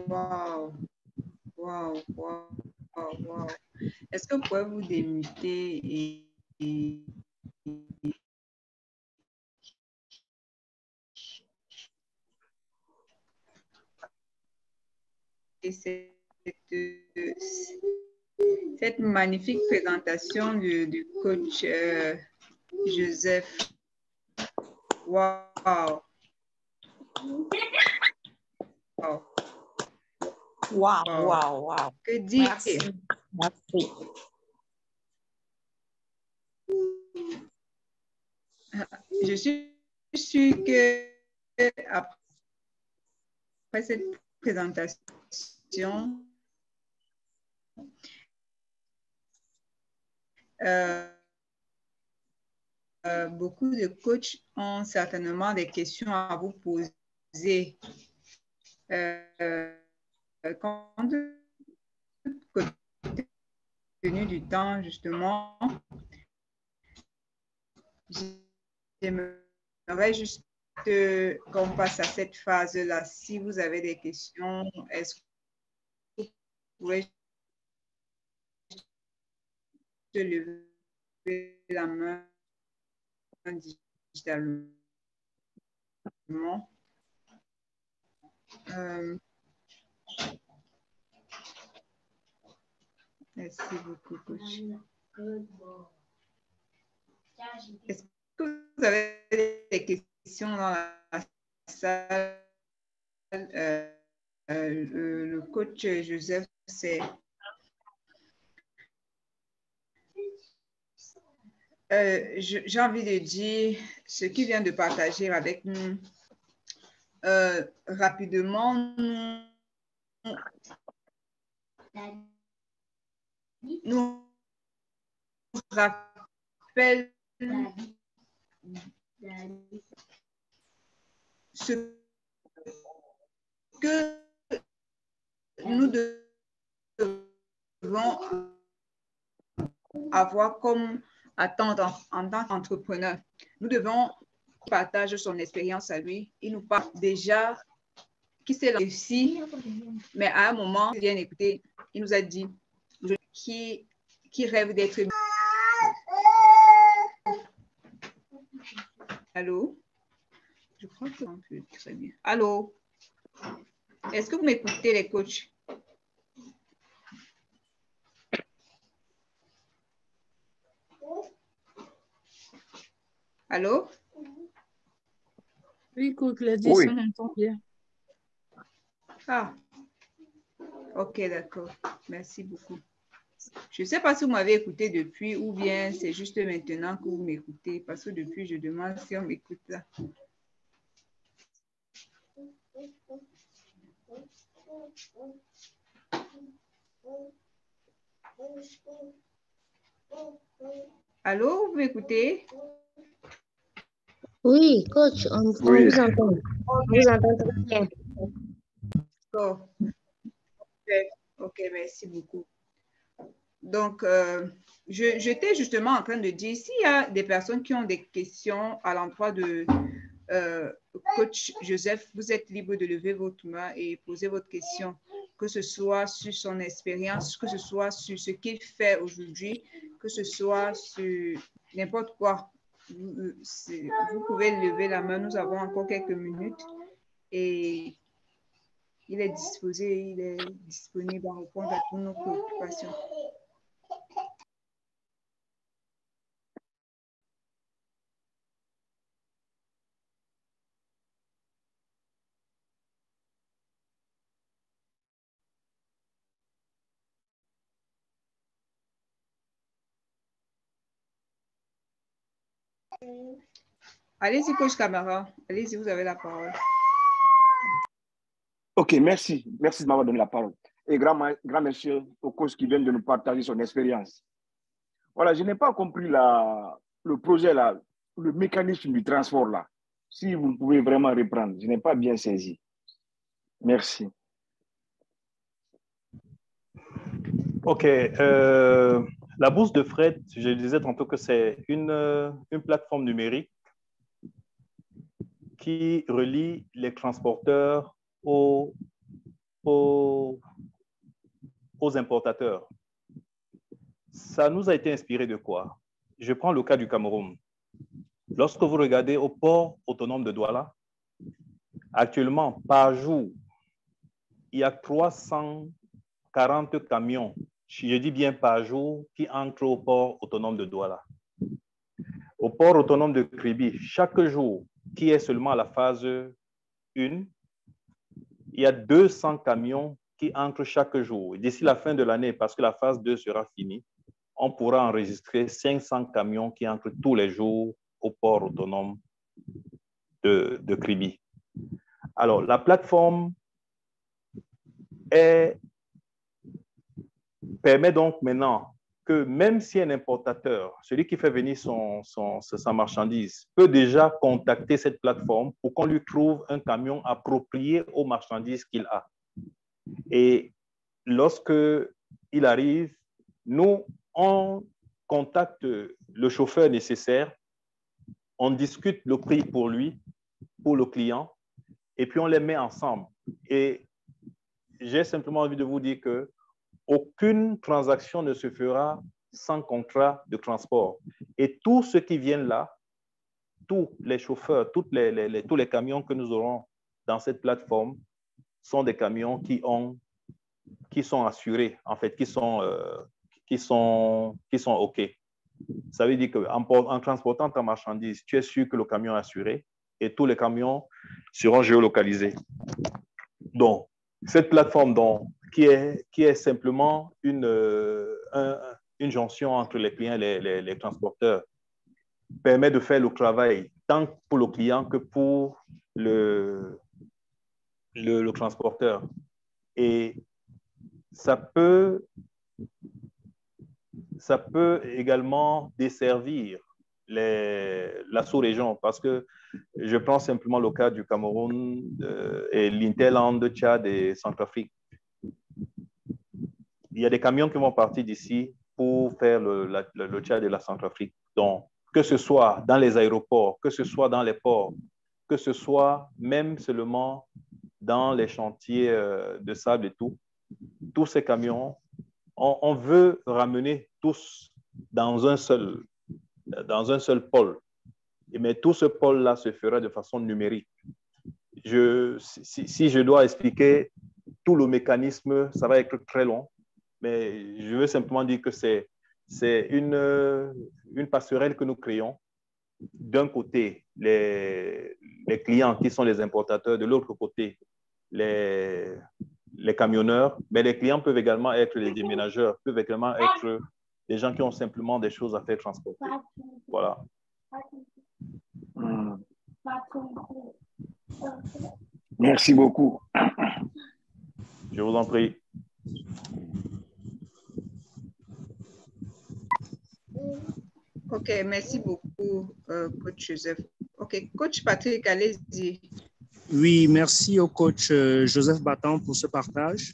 A: Wow. Wow, wow, wow, wow. Est-ce que vous pouvez vous démuter et cette magnifique présentation du coach Joseph. Wow. Wow.
G: Wow, wow, wow.
A: Que dire?
G: Merci. Merci.
A: Je suis sûre que après cette présentation, beaucoup de coachs ont certainement des questions à vous poser. Compte tenu du temps, justement, j'aimerais juste qu'on passe à cette phase-là. Si vous avez des questions, est-ce que vous pouvez lever la main digitalement? Merci beaucoup, coach. Est-ce que vous avez des questions dans la salle? le coach Joseph, c'est j'ai envie de dire ce qu'il vient de partager avec nous. Rapidement, nous rappelle ce que nous devons avoir comme attente en tant qu'entrepreneur. Nous devons partager son expérience à lui. Il nous parle déjà qui s'est réussi, mais à un moment, bien écouter, il nous a dit qui rêve d'être. Allô? Je crois que on peut très bien. Allô? Est-ce que vous m'écoutez, les coachs? Allô?
C: Oui, coach Gladys,
H: Oui.
C: on entend bien.
A: Ah, ok, d'accord. Merci beaucoup. Je ne sais pas si vous m'avez écouté depuis ou bien c'est juste maintenant que vous m'écoutez parce que depuis, je demande si on m'écoute là. Allô, vous m'écoutez?
I: Oui, coach, on
H: Oui.
I: vous entend. On vous entend très bien.
A: Oh. Ok, merci beaucoup. Donc, j'étais justement en train de dire, s'il y a des personnes qui ont des questions à l'endroit de coach Joseph, vous êtes libre de lever votre main et poser votre question, que ce soit sur son expérience, que ce soit sur ce qu'il fait aujourd'hui, que ce soit sur n'importe quoi. Vous pouvez lever la main, nous avons encore quelques minutes et il est disponible à répondre à toutes nos préoccupations. Allez-y, coach Camara. Allez-y, vous avez la parole.
H: OK, merci. Merci de m'avoir donné la parole. Et grand merci au coach qui vient de nous partager son expérience. Voilà, je n'ai pas compris le projet, là, le mécanisme du transport. Là. Si vous pouvez vraiment reprendre, je n'ai pas bien saisi. Merci.
B: OK. La bourse de fret, je disais tantôt que c'est une plateforme numérique qui relie les transporteurs aux importateurs. Ça nous a été inspiré de quoi? Je prends le cas du Cameroun. Lorsque vous regardez au port autonome de Douala, actuellement, par jour, il y a 340 camions, je dis bien par jour, qui entrent au port autonome de Douala. Au port autonome de Kribi, chaque jour, qui est seulement à la phase 1, il y a 200 camions qui entrent chaque jour. D'ici la fin de l'année, parce que la phase 2 sera finie, on pourra enregistrer 500 camions qui entrent tous les jours au port autonome de Kribi. Alors, la plateforme permet donc maintenant que même si un importateur, celui qui fait venir sa marchandise, peut déjà contacter cette plateforme pour qu'on lui trouve un camion approprié aux marchandises qu'il a. Et lorsque il arrive, nous, on contacte le chauffeur nécessaire, on discute le prix pour lui, pour le client, et puis on les met ensemble. Et j'ai simplement envie de vous dire que aucune transaction ne se fera sans contrat de transport. Et tous ceux qui viennent là, tous les chauffeurs, tous les camions que nous aurons dans cette plateforme sont des camions qui sont assurés, en fait, qui sont OK. Ça veut dire qu'en transportant ta marchandise, tu es sûr que le camion est assuré et tous les camions seront géolocalisés. Donc, cette plateforme qui est simplement une jonction entre les clients et les transporteurs permet de faire le travail tant pour le client que pour le transporteur. Et ça peut également desservir la sous-région parce que je prends simplement le cas du Cameroun et l'Interland, Tchad et Centrafrique. Il y a des camions qui vont partir d'ici pour faire le Tchad et la Centrafrique. Donc, que ce soit dans les aéroports, que ce soit dans les ports, que ce soit même seulement dans les chantiers de sable et tout, tous ces camions, on veut ramener tous dans un seul pôle. Mais tout ce pôle-là se fera de façon numérique. Si je dois expliquer tout le mécanisme, ça va être très long, mais je veux simplement dire que c'est une passerelle que nous créons. D'un côté, les clients qui sont les importateurs, de l'autre côté, les camionneurs, mais les clients peuvent également être les déménageurs, peuvent également être des gens qui ont simplement des choses à faire transporter. Voilà.
H: Merci beaucoup.
B: Je vous en prie.
A: OK, merci beaucoup, coach Joseph. OK, coach Patrick, allez-y.
K: Oui, merci au coach Joseph Battant pour ce partage.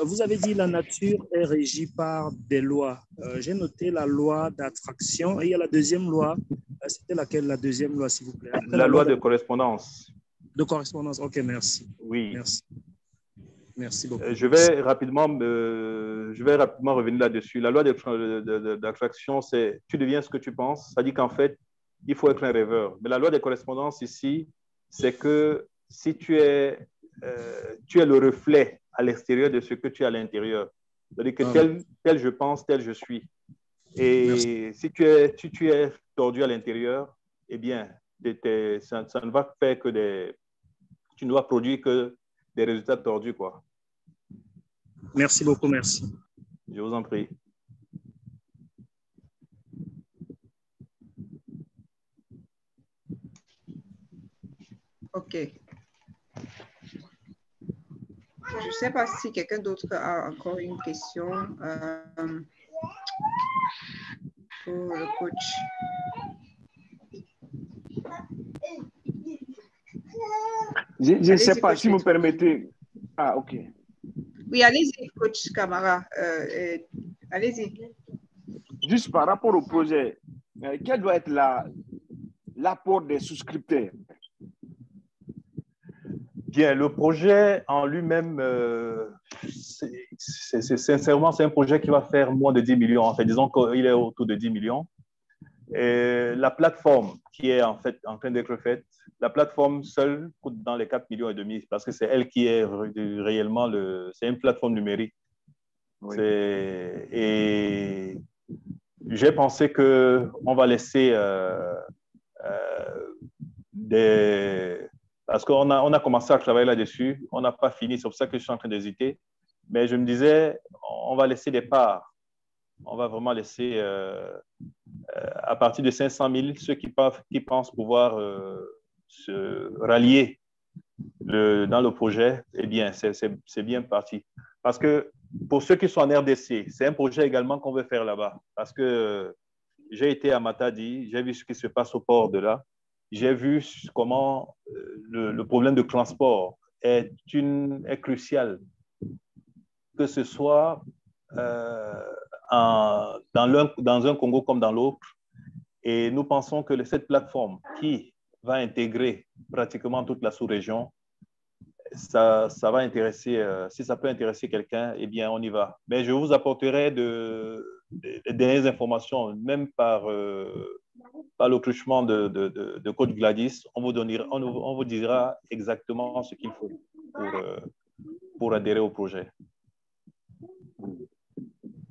K: Vous avez dit la nature est régie par des lois. J'ai noté la loi d'attraction et il y a la deuxième loi. C'était laquelle la deuxième loi, s'il vous plaît? Après,
B: la loi de correspondance.
K: De correspondance, ok, merci.
B: Oui.
K: Merci. Merci beaucoup.
B: Je vais rapidement revenir là-dessus. La loi d'attraction, c'est tu deviens ce que tu penses. Ça dit qu'en fait, il faut être un rêveur. Mais la loi de correspondance ici, c'est que si tu es le reflet à l'extérieur de ce que tu es à l'intérieur. C'est-à-dire que tel je pense, tel je suis. Et si tu es tordu à l'intérieur, eh bien, ça ne va faire que tu ne vas produire que des résultats tordus, quoi.
K: Merci beaucoup, merci.
B: Je vous en prie.
A: OK. Je ne sais pas si quelqu'un d'autre a encore une question pour le coach.
H: Je ne sais pas si vous me permettez. Ah, OK.
A: Oui, allez-y, coach Camara. Allez-y.
H: Juste par rapport au projet, quel doit être l'apport des souscripteurs?
B: Bien, le projet en lui-même, sincèrement, c'est un projet qui va faire moins de 10 millions. En fait, disons qu'il est autour de 10 millions. Et la plateforme qui est en fait en train d'être faite, la plateforme seule coûte dans les 4,5 millions parce que c'est elle qui est réellement c'est une plateforme numérique. Oui. Et j'ai pensé qu'on va laisser parce qu'on a commencé à travailler là-dessus, on n'a pas fini, c'est pour ça que je suis en train d'hésiter. Mais je me disais, on va laisser des parts. On va vraiment laisser, à partir de 500 000, ceux qui pensent pouvoir se rallier dans le projet, eh bien, c'est bien parti. Parce que pour ceux qui sont en RDC, c'est un projet également qu'on veut faire là-bas. Parce que j'ai été à Matadi, j'ai vu ce qui se passe au port de là. J'ai vu comment le problème de transport est crucial, que ce soit dans un Congo comme dans l'autre. Et nous pensons que cette plateforme qui va intégrer pratiquement toute la sous-région, ça va intéresser, si ça peut intéresser quelqu'un, eh bien, on y va. Mais je vous apporterai des informations, même par le truchement de Coach Gladys. On vous dira exactement ce qu'il faut pour adhérer au projet.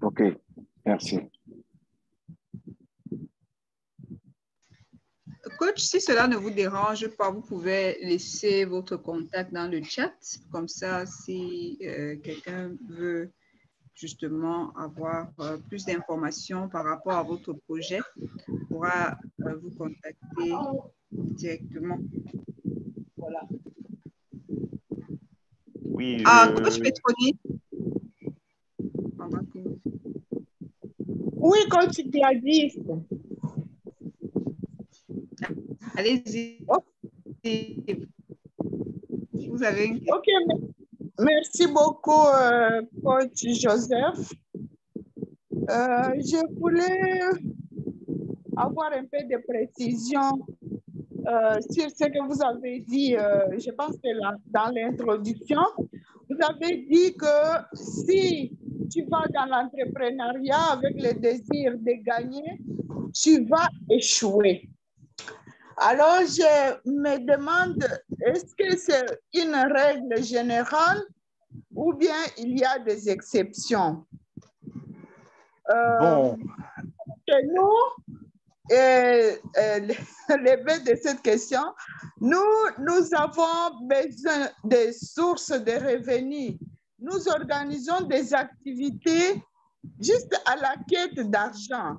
H: OK, merci.
A: Coach, si cela ne vous dérange pas, vous pouvez laisser votre contact dans le chat. Comme ça, si quelqu'un veut justement avoir plus d'informations par rapport à votre projet, pourra vous contacter directement. Voilà.
B: Oui,
A: Coach Petroni.
G: Oui, coach Gladys.
A: Allez-y. Vous avez une question.
G: OK, merci beaucoup, coach Joseph. Je voulais avoir un peu de précision sur ce que vous avez dit. Je pense que là, dans l'introduction, vous avez dit que si tu vas dans l'entrepreneuriat avec le désir de gagner, tu vas échouer. Alors, je me demande, est-ce que c'est une règle générale ou bien il y a des exceptions?
B: Bon.
G: Que nous, le but de cette question, nous avons besoin de sources de revenus. Nous organisons des activités juste à la quête d'argent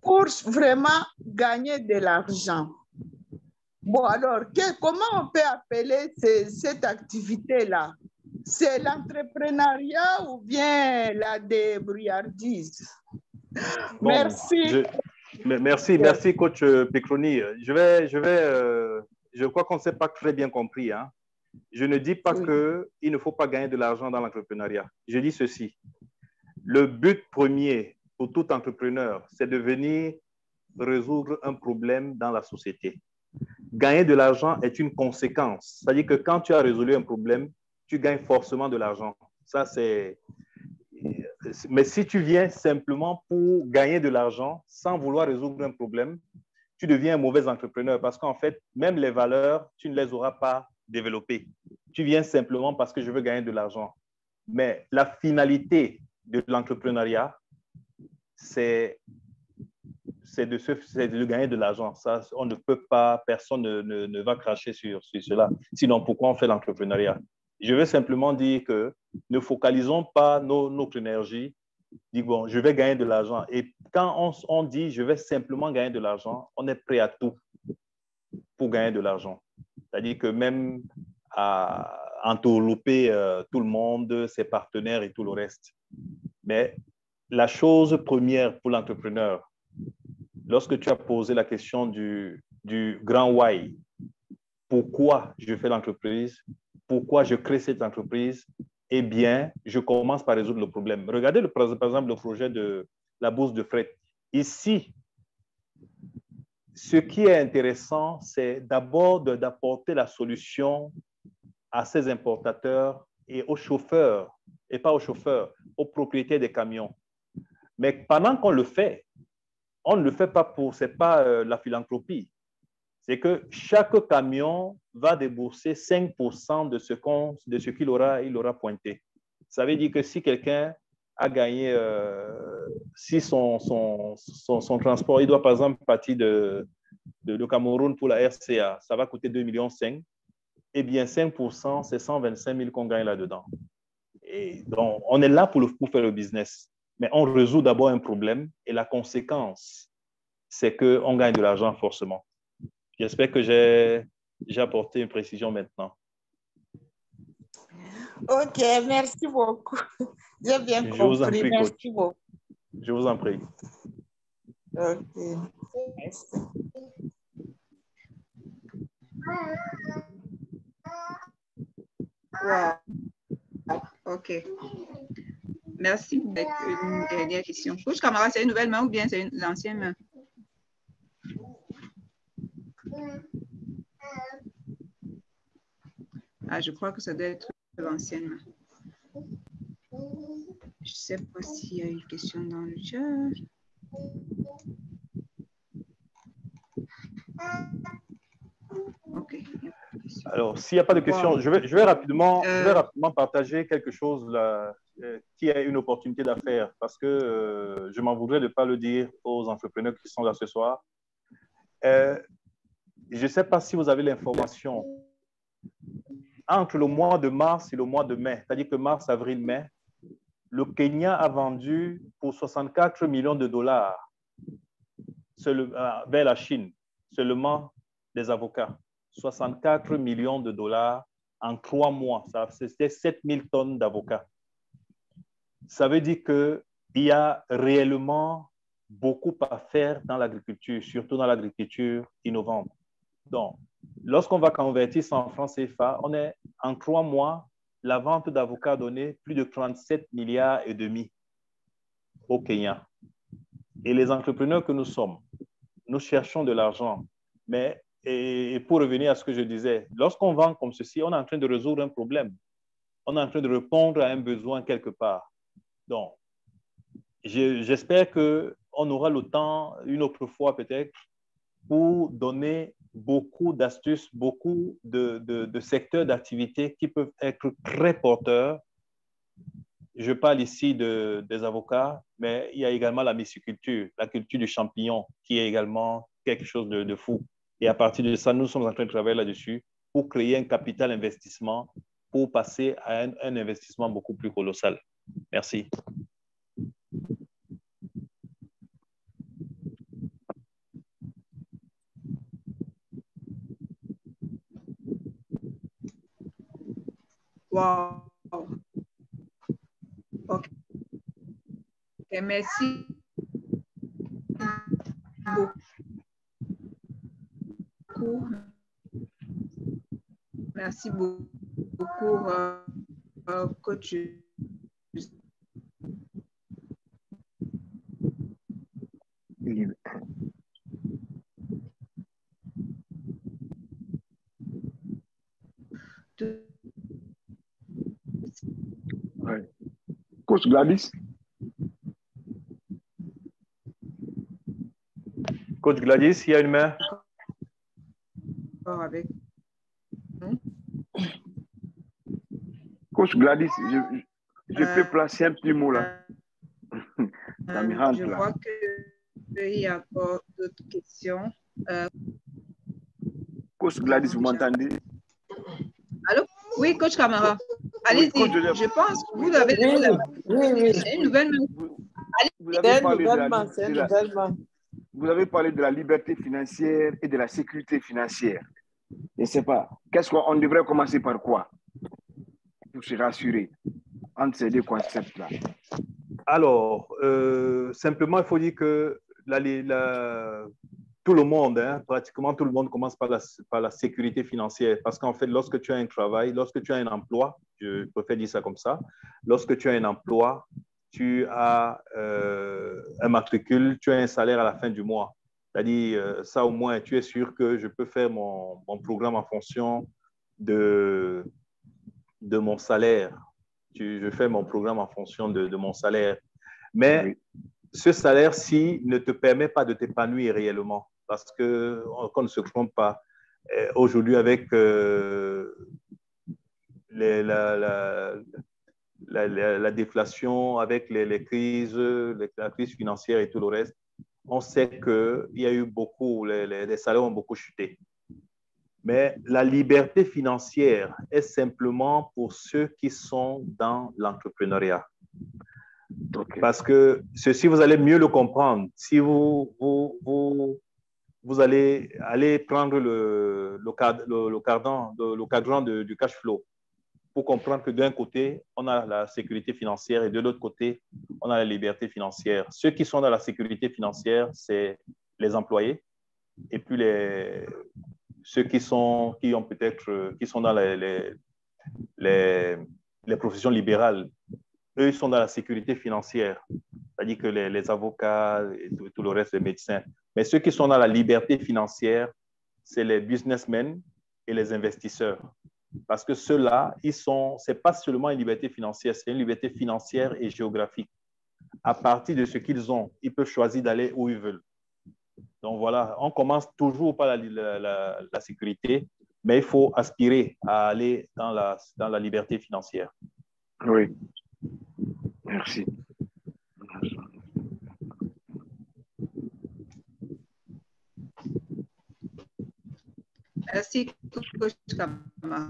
G: pour vraiment gagner de l'argent. Bon, alors, comment on peut appeler cette activité-là? C'est l'entrepreneuriat ou bien la débrouillardise?
B: Bon,
G: merci.
B: Merci, coach Petroni. Je crois qu'on ne s'est pas très bien compris. Hein. Je ne dis pas qu'il ne faut pas gagner de l'argent dans l'entrepreneuriat. Je dis ceci. Le but premier pour tout entrepreneur, c'est de venir résoudre un problème dans la société. Gagner de l'argent est une conséquence. C'est-à-dire que quand tu as résolu un problème, tu gagnes forcément de l'argent. Ça, c'est... Mais si tu viens simplement pour gagner de l'argent sans vouloir résoudre un problème, tu deviens un mauvais entrepreneur parce qu'en fait, même les valeurs, tu ne les auras pas développées. Tu viens simplement parce que je veux gagner de l'argent. Mais la finalité de l'entrepreneuriat, c'est de gagner de l'argent. Ça, on ne peut pas, personne ne va cracher sur cela. Sinon, pourquoi on fait l'entrepreneuriat? Je veux simplement dire que ne focalisons pas notre énergie. Dis bon, je vais gagner de l'argent. Et quand on dit je vais simplement gagner de l'argent, on est prêt à tout pour gagner de l'argent. C'est-à-dire que même à entourlouper tout le monde, ses partenaires et tout le reste. Mais la chose première pour l'entrepreneur, lorsque tu as posé la question du grand why, pourquoi je fais l'entreprise, pourquoi je crée cette entreprise, eh bien, je commence par résoudre le problème. Regardez, par exemple, le projet de la bourse de fret. Ici, ce qui est intéressant, c'est d'abord d'apporter la solution à ces importateurs et aux chauffeurs, et pas aux chauffeurs, aux propriétaires des camions. Mais pendant qu'on le fait, on ne le fait pas pour, c'est pas la philanthropie. C'est que chaque camion va débourser 5% de ce qu'il aura pointé. Ça veut dire que si quelqu'un a gagné, si son transport, il doit par exemple partir de Cameroun pour la RCA, ça va coûter 2,5 millions. Eh bien, 5%, c'est 125 000 qu'on gagne là-dedans. Et donc, on est là pour faire le business. Mais on résout d'abord un problème et la conséquence, c'est qu'on gagne de l'argent forcément. J'espère que j'ai apporté une précision maintenant.
G: OK, merci beaucoup. J'ai bien compris.
B: Je vous en prie,
G: merci
B: coach.
G: beaucoup.
B: Je vous en prie.
G: OK. Merci.
A: Wow. OK. Merci. Une dernière question. Coach Camara, c'est une nouvelle main ou bien c'est l'ancienne main? Ah, je crois que ça doit être l'ancienne main. Je ne sais pas s'il y a une question dans le chat. OK.
B: Alors, s'il n'y a pas de questions, wow. je vais rapidement partager quelque chose là, qui est une opportunité d'affaires parce que je m'en voudrais de ne pas le dire aux entrepreneurs qui sont là ce soir. je ne sais pas si vous avez l'information, entre le mois de mars et le mois de mai, c'est-à-dire que mars, avril, mai, le Kenya a vendu pour 64 millions de dollars vers la Chine, seulement des avocats. 64 millions de dollars en 3 mois. C'était 7000 tonnes d'avocats. Ça veut dire qu'il y a réellement beaucoup à faire dans l'agriculture, surtout dans l'agriculture innovante. Donc, lorsqu'on va convertir ça en francs CFA, on est en 3 mois, la vente d'avocats a donné plus de 37 milliards et demi au Kenya. Et les entrepreneurs que nous sommes, nous cherchons de l'argent. Mais, et pour revenir à ce que je disais, lorsqu'on vend comme ceci, on est en train de résoudre un problème. On est en train de répondre à un besoin quelque part. Donc, j'espère qu'on aura le temps, une autre fois peut-être, pour donner beaucoup d'astuces, beaucoup de secteurs d'activité qui peuvent être très porteurs. Je parle ici des avocats, mais il y a également la myciculture, la culture du champignon, qui est également quelque chose de fou. Et à partir de ça, nous sommes en train de travailler là-dessus pour créer un capital investissement, pour passer à un investissement beaucoup plus colossal. Merci.
A: Wow. OK. Merci beaucoup. Merci beaucoup, coach.
H: Ouais. Coach Gladys.
B: Coach Gladys, il y a une main.
A: Avec
H: Coach Gladys, je peux placer un petit mot là.
A: Je vois qu'il y a encore d'autres questions.
H: Coach Gladys, vous m'entendez?
A: Allô? Oui, coach Camara. Allez-y.
H: Oui,
A: je pense que vous avez une nouvelle main.
H: Vous avez parlé de la liberté financière et de la sécurité financière. Je ne sais pas. Qu'est-ce qu'on devrait commencer par quoi pour se rassurer entre ces deux concepts-là?
B: Alors, simplement, il faut dire que tout le monde, pratiquement tout le monde commence par la sécurité financière. Parce qu'en fait, lorsque tu as un travail, lorsque tu as un emploi, je préfère dire ça comme ça, lorsque tu as un emploi, tu as un matricule, tu as un salaire à la fin du mois. C'est-à-dire, ça au moins, tu es sûr que je peux faire mon programme en fonction de mon salaire. Je fais mon programme en fonction de mon salaire. Mais ce salaire-ci ne te permet pas de t'épanouir réellement parce qu'on ne se trompe pas. Aujourd'hui, avec la déflation, avec les crises, la crise financière et tout le reste, on sait qu'il y a eu beaucoup, les salaires ont beaucoup chuté. Mais la liberté financière est simplement pour ceux qui sont dans l'entrepreneuriat. Parce que ceci, vous allez mieux le comprendre si vous allez prendre le cadran du cash flow pour comprendre que d'un côté, on a la sécurité financière et de l'autre côté, on a la liberté financière. Ceux qui sont dans la sécurité financière, c'est les employés et puis ceux qui sont dans les professions libérales. Eux, ils sont dans la sécurité financière, c'est-à-dire que les avocats et tout le reste des médecins. Mais ceux qui sont dans la liberté financière, c'est les businessmen et les investisseurs. Parce que ceux-là, ce n'est pas seulement une liberté financière, c'est une liberté financière et géographique. À partir de ce qu'ils ont, ils peuvent choisir d'aller où ils veulent. Donc voilà, on commence toujours par la sécurité, mais il faut aspirer à aller dans la liberté financière.
H: Oui. Merci.
A: Merci, coach Camara.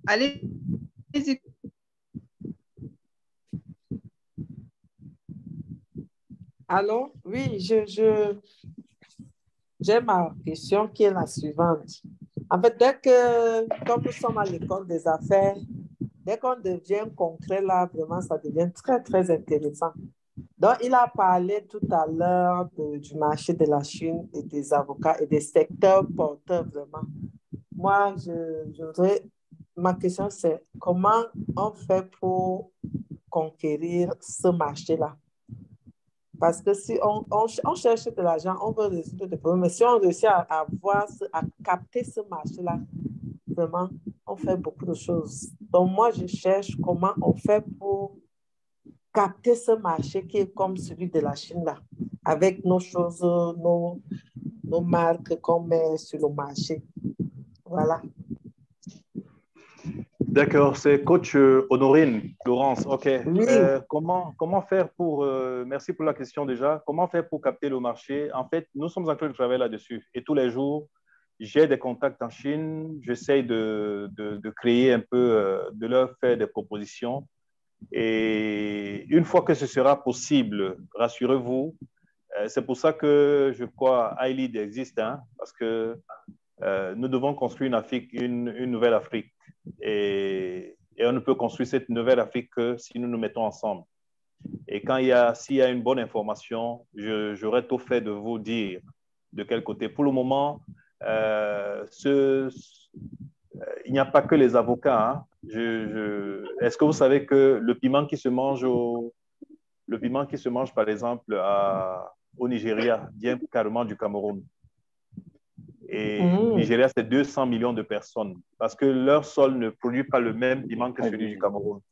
A: Allez-y.
L: Allô? Oui, j'ai ma question qui est la suivante. En fait, comme nous sommes à l'école des affaires, dès qu'on devient concret, là, vraiment, ça devient très, très intéressant. Donc, il a parlé tout à l'heure du marché de la Chine et des avocats et des secteurs porteurs, vraiment. Moi, ma question, c'est comment on fait pour conquérir ce marché-là? Parce que si on cherche de l'argent, on veut résoudre des problèmes. Mais si on réussit à capter ce marché-là, vraiment, on fait beaucoup de choses. Donc, moi, je cherche comment on fait pour capter ce marché qui est comme celui de la Chine, là, avec nos choses, nos marques qu'on met sur le marché. Voilà.
B: D'accord, c'est coach Honorine, Laurence. OK.
L: Oui.
B: Comment faire pour... merci pour la question déjà. Comment faire pour capter le marché? En fait, nous sommes en train de travailler là-dessus. Et tous les jours, j'ai des contacts en Chine. J'essaye de créer un peu, de leur faire des propositions. Et une fois que ce sera possible, rassurez-vous, c'est pour ça que je crois iLead existe, hein, parce que nous devons construire une nouvelle Afrique. Et on ne peut construire cette nouvelle Afrique que si nous nous mettons ensemble. Et s'il y a une bonne information, j'aurais tout fait de vous dire de quel côté. Pour le moment, il n'y a pas que les avocats. Hein. Est-ce que vous savez que le piment qui se mange, par exemple, au Nigeria vient carrément du Cameroun? Et le Nigeria, c'est 200 millions de personnes parce que leur sol ne produit pas le même piment que celui du Cameroun.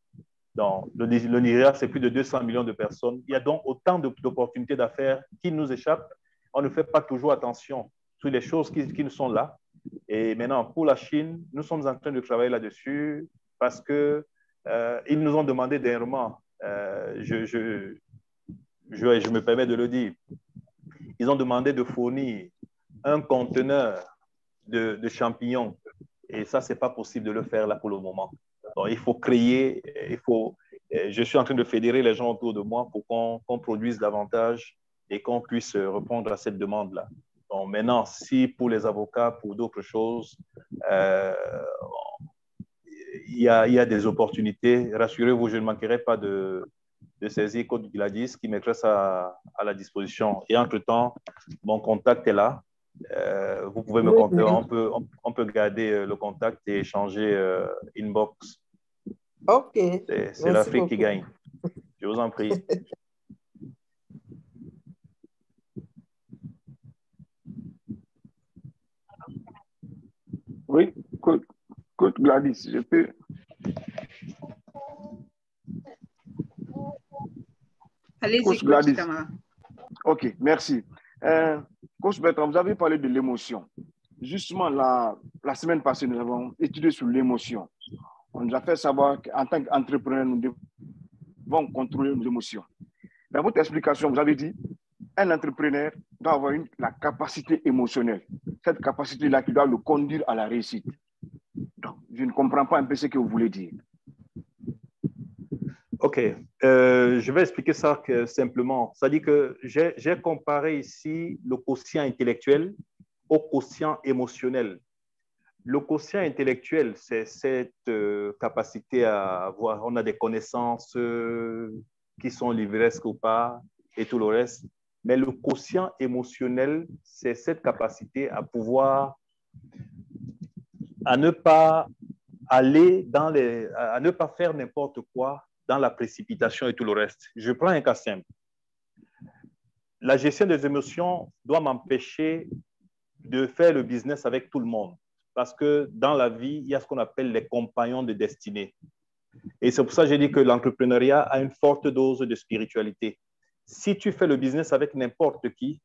B: Donc, le Nigeria, c'est plus de 200 millions de personnes. Il y a donc autant d'opportunités d'affaires qui nous échappent. On ne fait pas toujours attention sur les choses qui nous sont là. Et maintenant, pour la Chine, nous sommes en train de travailler là-dessus parce qu'ils nous ont demandé dernièrement, je me permets de le dire, ils ont demandé de fournir un conteneur de champignons. Et ça, ce n'est pas possible de le faire là pour le moment. Donc, il faut créer, je suis en train de fédérer les gens autour de moi pour qu'on produise davantage et qu'on puisse répondre à cette demande-là. Donc, maintenant, si pour les avocats, pour d'autres choses, il y a des opportunités, rassurez-vous, je ne manquerai pas de saisir Coach Gladys qui mettrait ça à la disposition. Et entre-temps, mon contact est là. Vous pouvez me contacter, on peut garder le contact et échanger inbox.
L: OK.
B: C'est l'Afrique qui gagne. Je vous en prie.
H: Oui, Coach Gladys, je peux.
A: Allez-y,
H: Coach Gladys.
A: Camara.
H: OK, merci. Coach Bertrand, vous avez parlé de l'émotion. Justement, la semaine passée, nous avons étudié sur l'émotion. On nous a fait savoir qu'en tant qu'entrepreneur, nous devons contrôler nos émotions. Dans votre explication, vous avez dit un entrepreneur doit avoir la capacité émotionnelle. Cette capacité-là qui doit le conduire à la réussite. Donc, je ne comprends pas un peu ce que vous voulez dire.
B: OK. Je vais expliquer ça simplement. C'est-à-dire que j'ai comparé ici le quotient intellectuel au quotient émotionnel. Le quotient intellectuel, c'est cette capacité à avoir, on a des connaissances qui sont livresques ou pas et tout le reste. Mais le quotient émotionnel, c'est cette capacité à pouvoir, à ne pas aller à ne pas faire n'importe quoi dans la précipitation et tout le reste. Je prends un cas simple. La gestion des émotions doit m'empêcher de faire le business avec tout le monde. Parce que dans la vie, il y a ce qu'on appelle les compagnons de destinée. Et c'est pour ça que j'ai dit que l'entrepreneuriat a une forte dose de spiritualité. Si tu fais le business avec n'importe qui,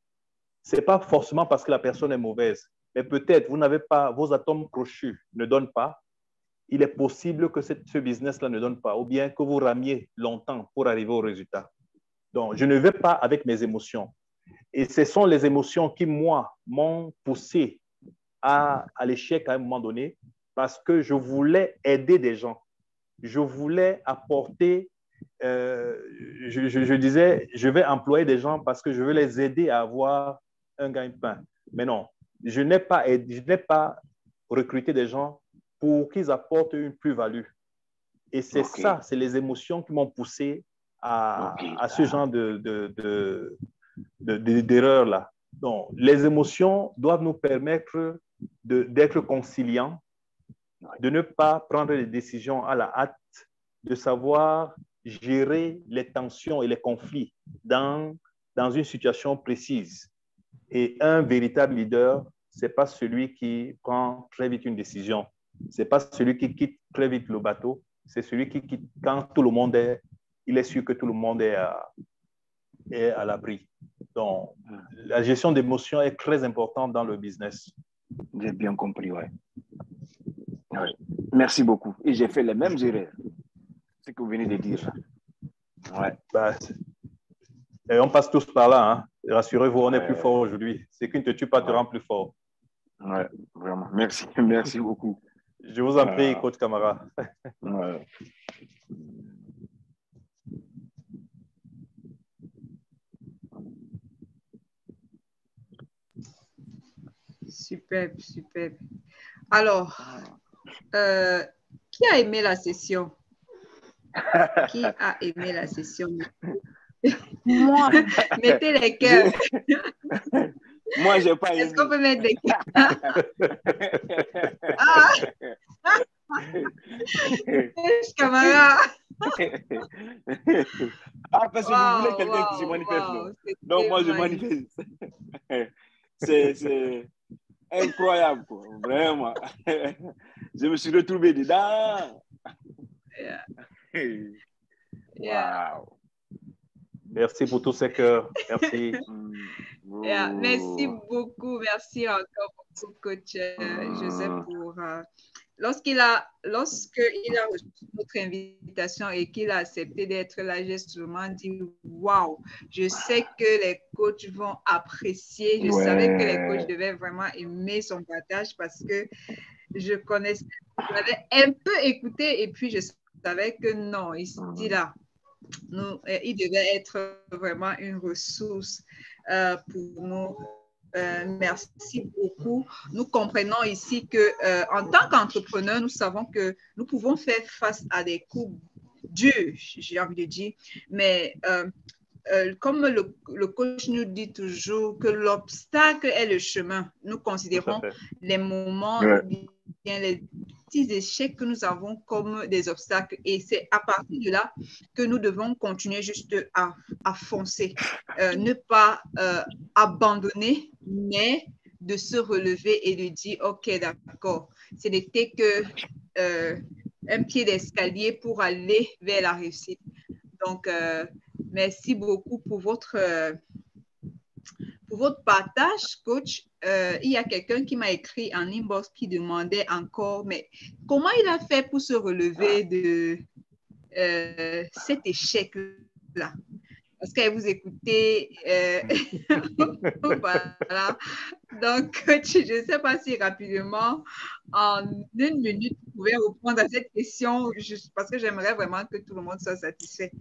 B: ce n'est pas forcément parce que la personne est mauvaise, mais peut-être vous n'avez pas, vos atomes crochus ne donnent pas. Il est possible que ce business-là ne donne pas, ou bien que vous ramiez longtemps pour arriver au résultat. Donc, je ne vais pas avec mes émotions. Et ce sont les émotions qui, moi, m'ont poussé à l'échec à un moment donné parce que je voulais aider des gens. Je voulais apporter, je disais, je vais employer des gens parce que je veux les aider à avoir un gagne-pain. Mais non, je n'ai pas recruté des gens pour qu'ils apportent une plus-value. Et c'est ça, c'est les émotions qui m'ont poussé à ce genre d'erreur-là. Donc, les émotions doivent nous permettre d'être conciliants, de ne pas prendre des décisions à la hâte, de savoir gérer les tensions et les conflits dans une situation précise. Et un véritable leader, ce n'est pas celui qui prend très vite une décision. Ce n'est pas celui qui quitte très vite le bateau. C'est celui qui quitte quand tout le monde il est sûr que tout le monde est à l'abri. Donc, la gestion d'émotions est très importante dans le business.
H: J'ai bien compris, ouais. Ouais. Merci beaucoup. Et j'ai fait les mêmes erreurs. Ce que vous venez de dire. Ouais.
B: Et on passe tous par là. Hein. Rassurez-vous, on est plus fort aujourd'hui. Ce qui ne te tue pas te rend plus fort.
H: Ouais, vraiment. Merci. Merci beaucoup.
B: Je vous en prie, coach Camara.
H: Ouais.
A: Superbe, superbe. Alors, qui a aimé la session? Qui a aimé la session?
I: Moi.
A: Mettez les cœurs.
H: Moi, je n'ai pas aimé.
A: Est-ce qu'on peut mettre des cœurs? Ah! Camara.
H: Ah, parce que vous voulez quelqu'un qui se manifeste. Donc, moi, je manifeste. C'est incroyable, quoi. Vraiment. Je me suis retrouvé dedans.
A: Yeah.
H: Wow.
B: Merci pour tous ces cœurs. Merci.
A: Yeah. Merci beaucoup. Merci encore beaucoup, coach Joseph, pour... Lorsqu'il a reçu notre invitation et qu'il a accepté d'être là, j'ai seulement dit « Wow, je sais que les coachs vont apprécier. » Je savais que les coachs devaient vraiment aimer son partage parce que je connaissais, j'avais un peu écouté et puis je savais que non, ici, là, il devait être vraiment une ressource pour nous. Merci beaucoup. Nous comprenons ici que en tant qu'entrepreneur, nous savons que nous pouvons faire face à des coups durs, j'ai envie de dire, mais comme le coach nous dit toujours que l'obstacle est le chemin, nous considérons les moments, bien les petits échecs que nous avons comme des obstacles et c'est à partir de là que nous devons continuer juste à foncer, ne pas abandonner, mais de se relever et de dire ok, d'accord, ce n'était que un pied d'escalier pour aller vers la réussite. Donc, merci beaucoup pour votre partage, coach. Il y a quelqu'un qui m'a écrit en inbox qui demandait encore, mais comment il a fait pour se relever de cet échec-là? Parce que vous écoutez, voilà. Donc, coach, je ne sais pas si rapidement, en 1 minute, vous pouvez répondre à cette question, parce que j'aimerais vraiment que tout le monde soit satisfait.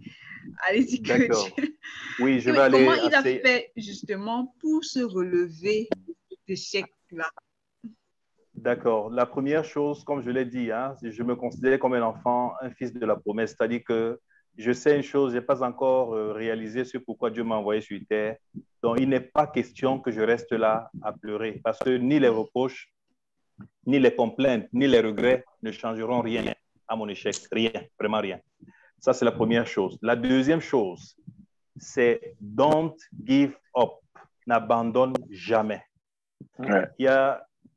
A: Allez-y, coach.
B: D'accord. Oui, je vais aller.
A: Comment il a fait justement pour se relever de cet échec-là?
B: D'accord. La première chose, comme je l'ai dit, hein, je me considère comme un enfant, un fils de la promesse, c'est-à-dire que je sais une chose, je n'ai pas encore réalisé ce pourquoi Dieu m'a envoyé sur terre. Donc, il n'est pas question que je reste là à pleurer parce que ni les reproches, ni les complaintes, ni les regrets ne changeront rien à mon échec. Rien, vraiment rien. Ça, c'est la première chose. La deuxième chose, c'est don't give up. N'abandonne jamais.
H: Ouais.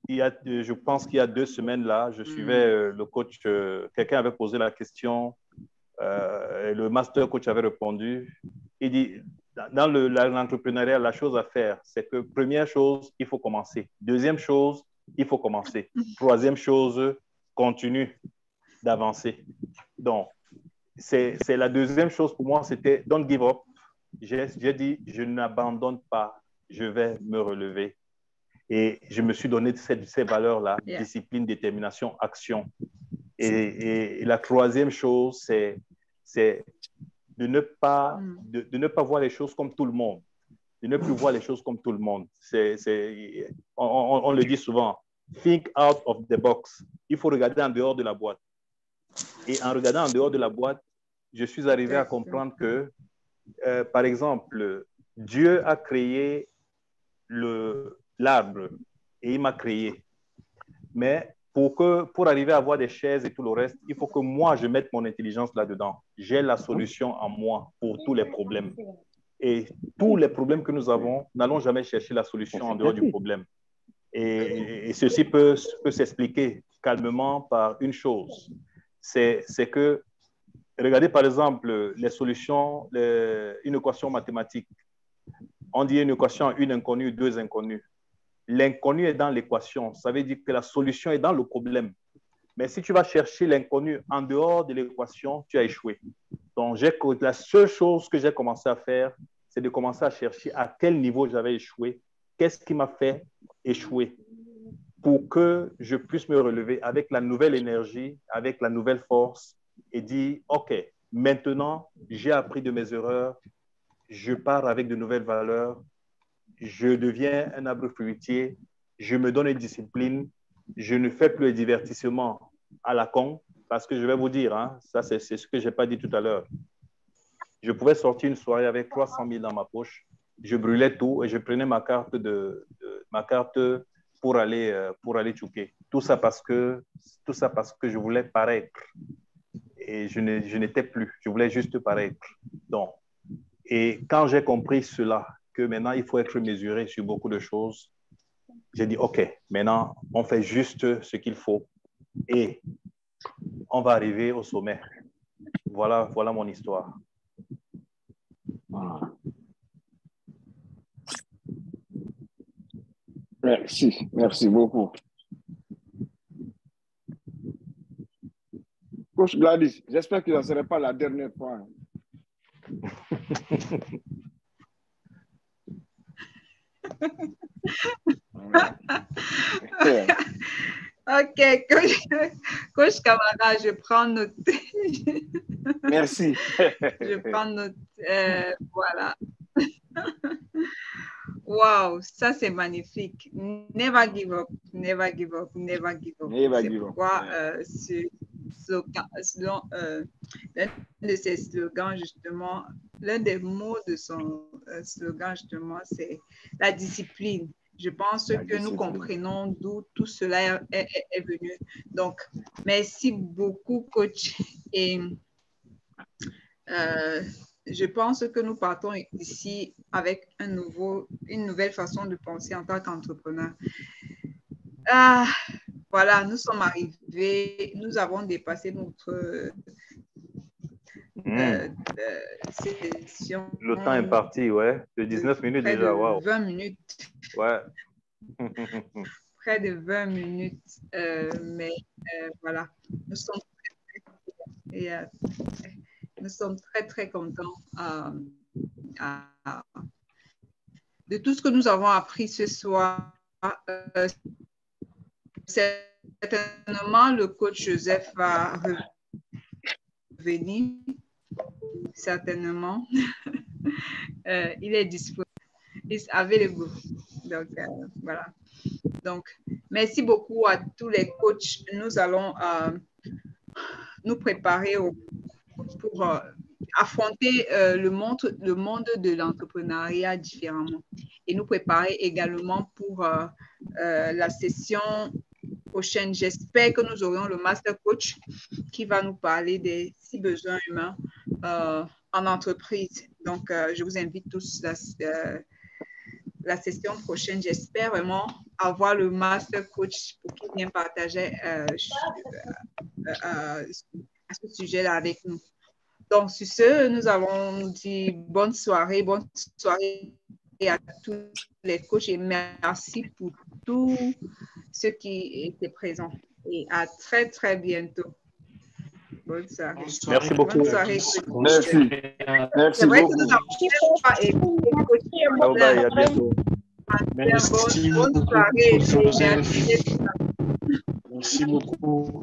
B: Je pense qu'il y a 2 semaines, là, je suivais le coach. Quelqu'un avait posé la question. Le master coach avait répondu. Il dit, dans l'entrepreneuriat, la chose à faire, c'est que première chose, il faut commencer. Deuxième chose, il faut commencer. Troisième chose, continue d'avancer. Donc, c'est la deuxième chose pour moi, c'était don't give up. J'ai dit, je n'abandonne pas, je vais me relever. Et je me suis donné ces valeurs-là, discipline, détermination, action. Et la troisième chose, c'est de ne pas voir les choses comme tout le monde, de ne plus voir les choses comme tout le monde. On le dit souvent, think out of the box. Il faut regarder en dehors de la boîte. Et en regardant en dehors de la boîte, je suis arrivé à comprendre que, par exemple, Dieu a créé l'arbre et il m'a créé. Mais pour arriver à avoir des chaises et tout le reste, il faut que moi, je mette mon intelligence là-dedans. J'ai la solution en moi pour tous les problèmes. Et tous les problèmes que nous avons, n'allons jamais chercher la solution en dehors du problème. Et ceci peut s'expliquer calmement par une chose. C'est que, regardez par exemple les solutions, une équation mathématique. On dit une équation, une inconnue, deux inconnues. L'inconnu est dans l'équation. Ça veut dire que la solution est dans le problème. Mais si tu vas chercher l'inconnu en dehors de l'équation, tu as échoué. Donc, la seule chose que j'ai commencé à faire, c'est de commencer à chercher à quel niveau j'avais échoué. Qu'est-ce qui m'a fait échouer pour que je puisse me relever avec la nouvelle énergie, avec la nouvelle force et dire, OK, maintenant, j'ai appris de mes erreurs, je pars avec de nouvelles valeurs, je deviens un arbre fruitier, je me donne une discipline, je ne fais plus le divertissement à la con, parce que je vais vous dire, hein, ça c'est ce que je n'ai pas dit tout à l'heure. Je pouvais sortir une soirée avec 300 000 dans ma poche, je brûlais tout et je prenais ma carte pour aller tchouker. Tout ça parce que je voulais paraître. Et je n'étais plus, je voulais juste paraître. Donc, et quand j'ai compris cela, que maintenant il faut être mesuré sur beaucoup de choses, j'ai dit, OK, maintenant on fait juste ce qu'il faut et on va arriver au sommet. Voilà mon histoire.
H: Merci beaucoup. Coach Gladys, j'espère que ça ne serait pas la dernière fois.
A: OK, Coach Camara, je prends note.
H: Merci.
A: Je prends note. Voilà. Wow, ça c'est magnifique. Never give up, never give up, never give up. C'est pourquoi l'un de ses slogans, justement, l'un des mots de son slogan, justement, c'est la discipline. Je pense que nous comprenons d'où tout cela est venu. Donc, merci beaucoup, coach. Et je pense que nous partons ici avec une nouvelle façon de penser en tant qu'entrepreneur. Voilà, nous sommes arrivés, nous avons dépassé notre session.
B: Le temps est parti, ouais. De 19 minutes déjà, waouh.
A: 20 minutes.
B: Ouais.
A: Près de 20 minutes, mais voilà, nous sommes très, très contents de tout ce que nous avons appris ce soir. Certainement, le coach Joseph va revenir, certainement. Il est disponible. Is available. Donc, voilà. Donc, merci beaucoup à tous les coachs. Nous allons nous préparer pour affronter le monde de l'entrepreneuriat différemment et nous préparer également pour la session prochaine. J'espère que nous aurons le Master Coach qui va nous parler des 6 besoins humains en entreprise. Donc, je vous invite tous la session prochaine. J'espère vraiment avoir le Master Coach pour qu'il vienne partager à ce sujet-là avec nous. Donc, sur ce, nous allons dire bonne soirée à tous les coachs et merci pour tous ceux qui étaient présents. Et à très, très bientôt. Bonne soirée.
B: Merci beaucoup.
A: Bonne soirée.
H: Merci.
A: C'est vrai que nous avons pas écouté.
B: À bientôt.
A: Merci
M: beaucoup,
A: bonne soirée.
M: Joseph. Merci beaucoup.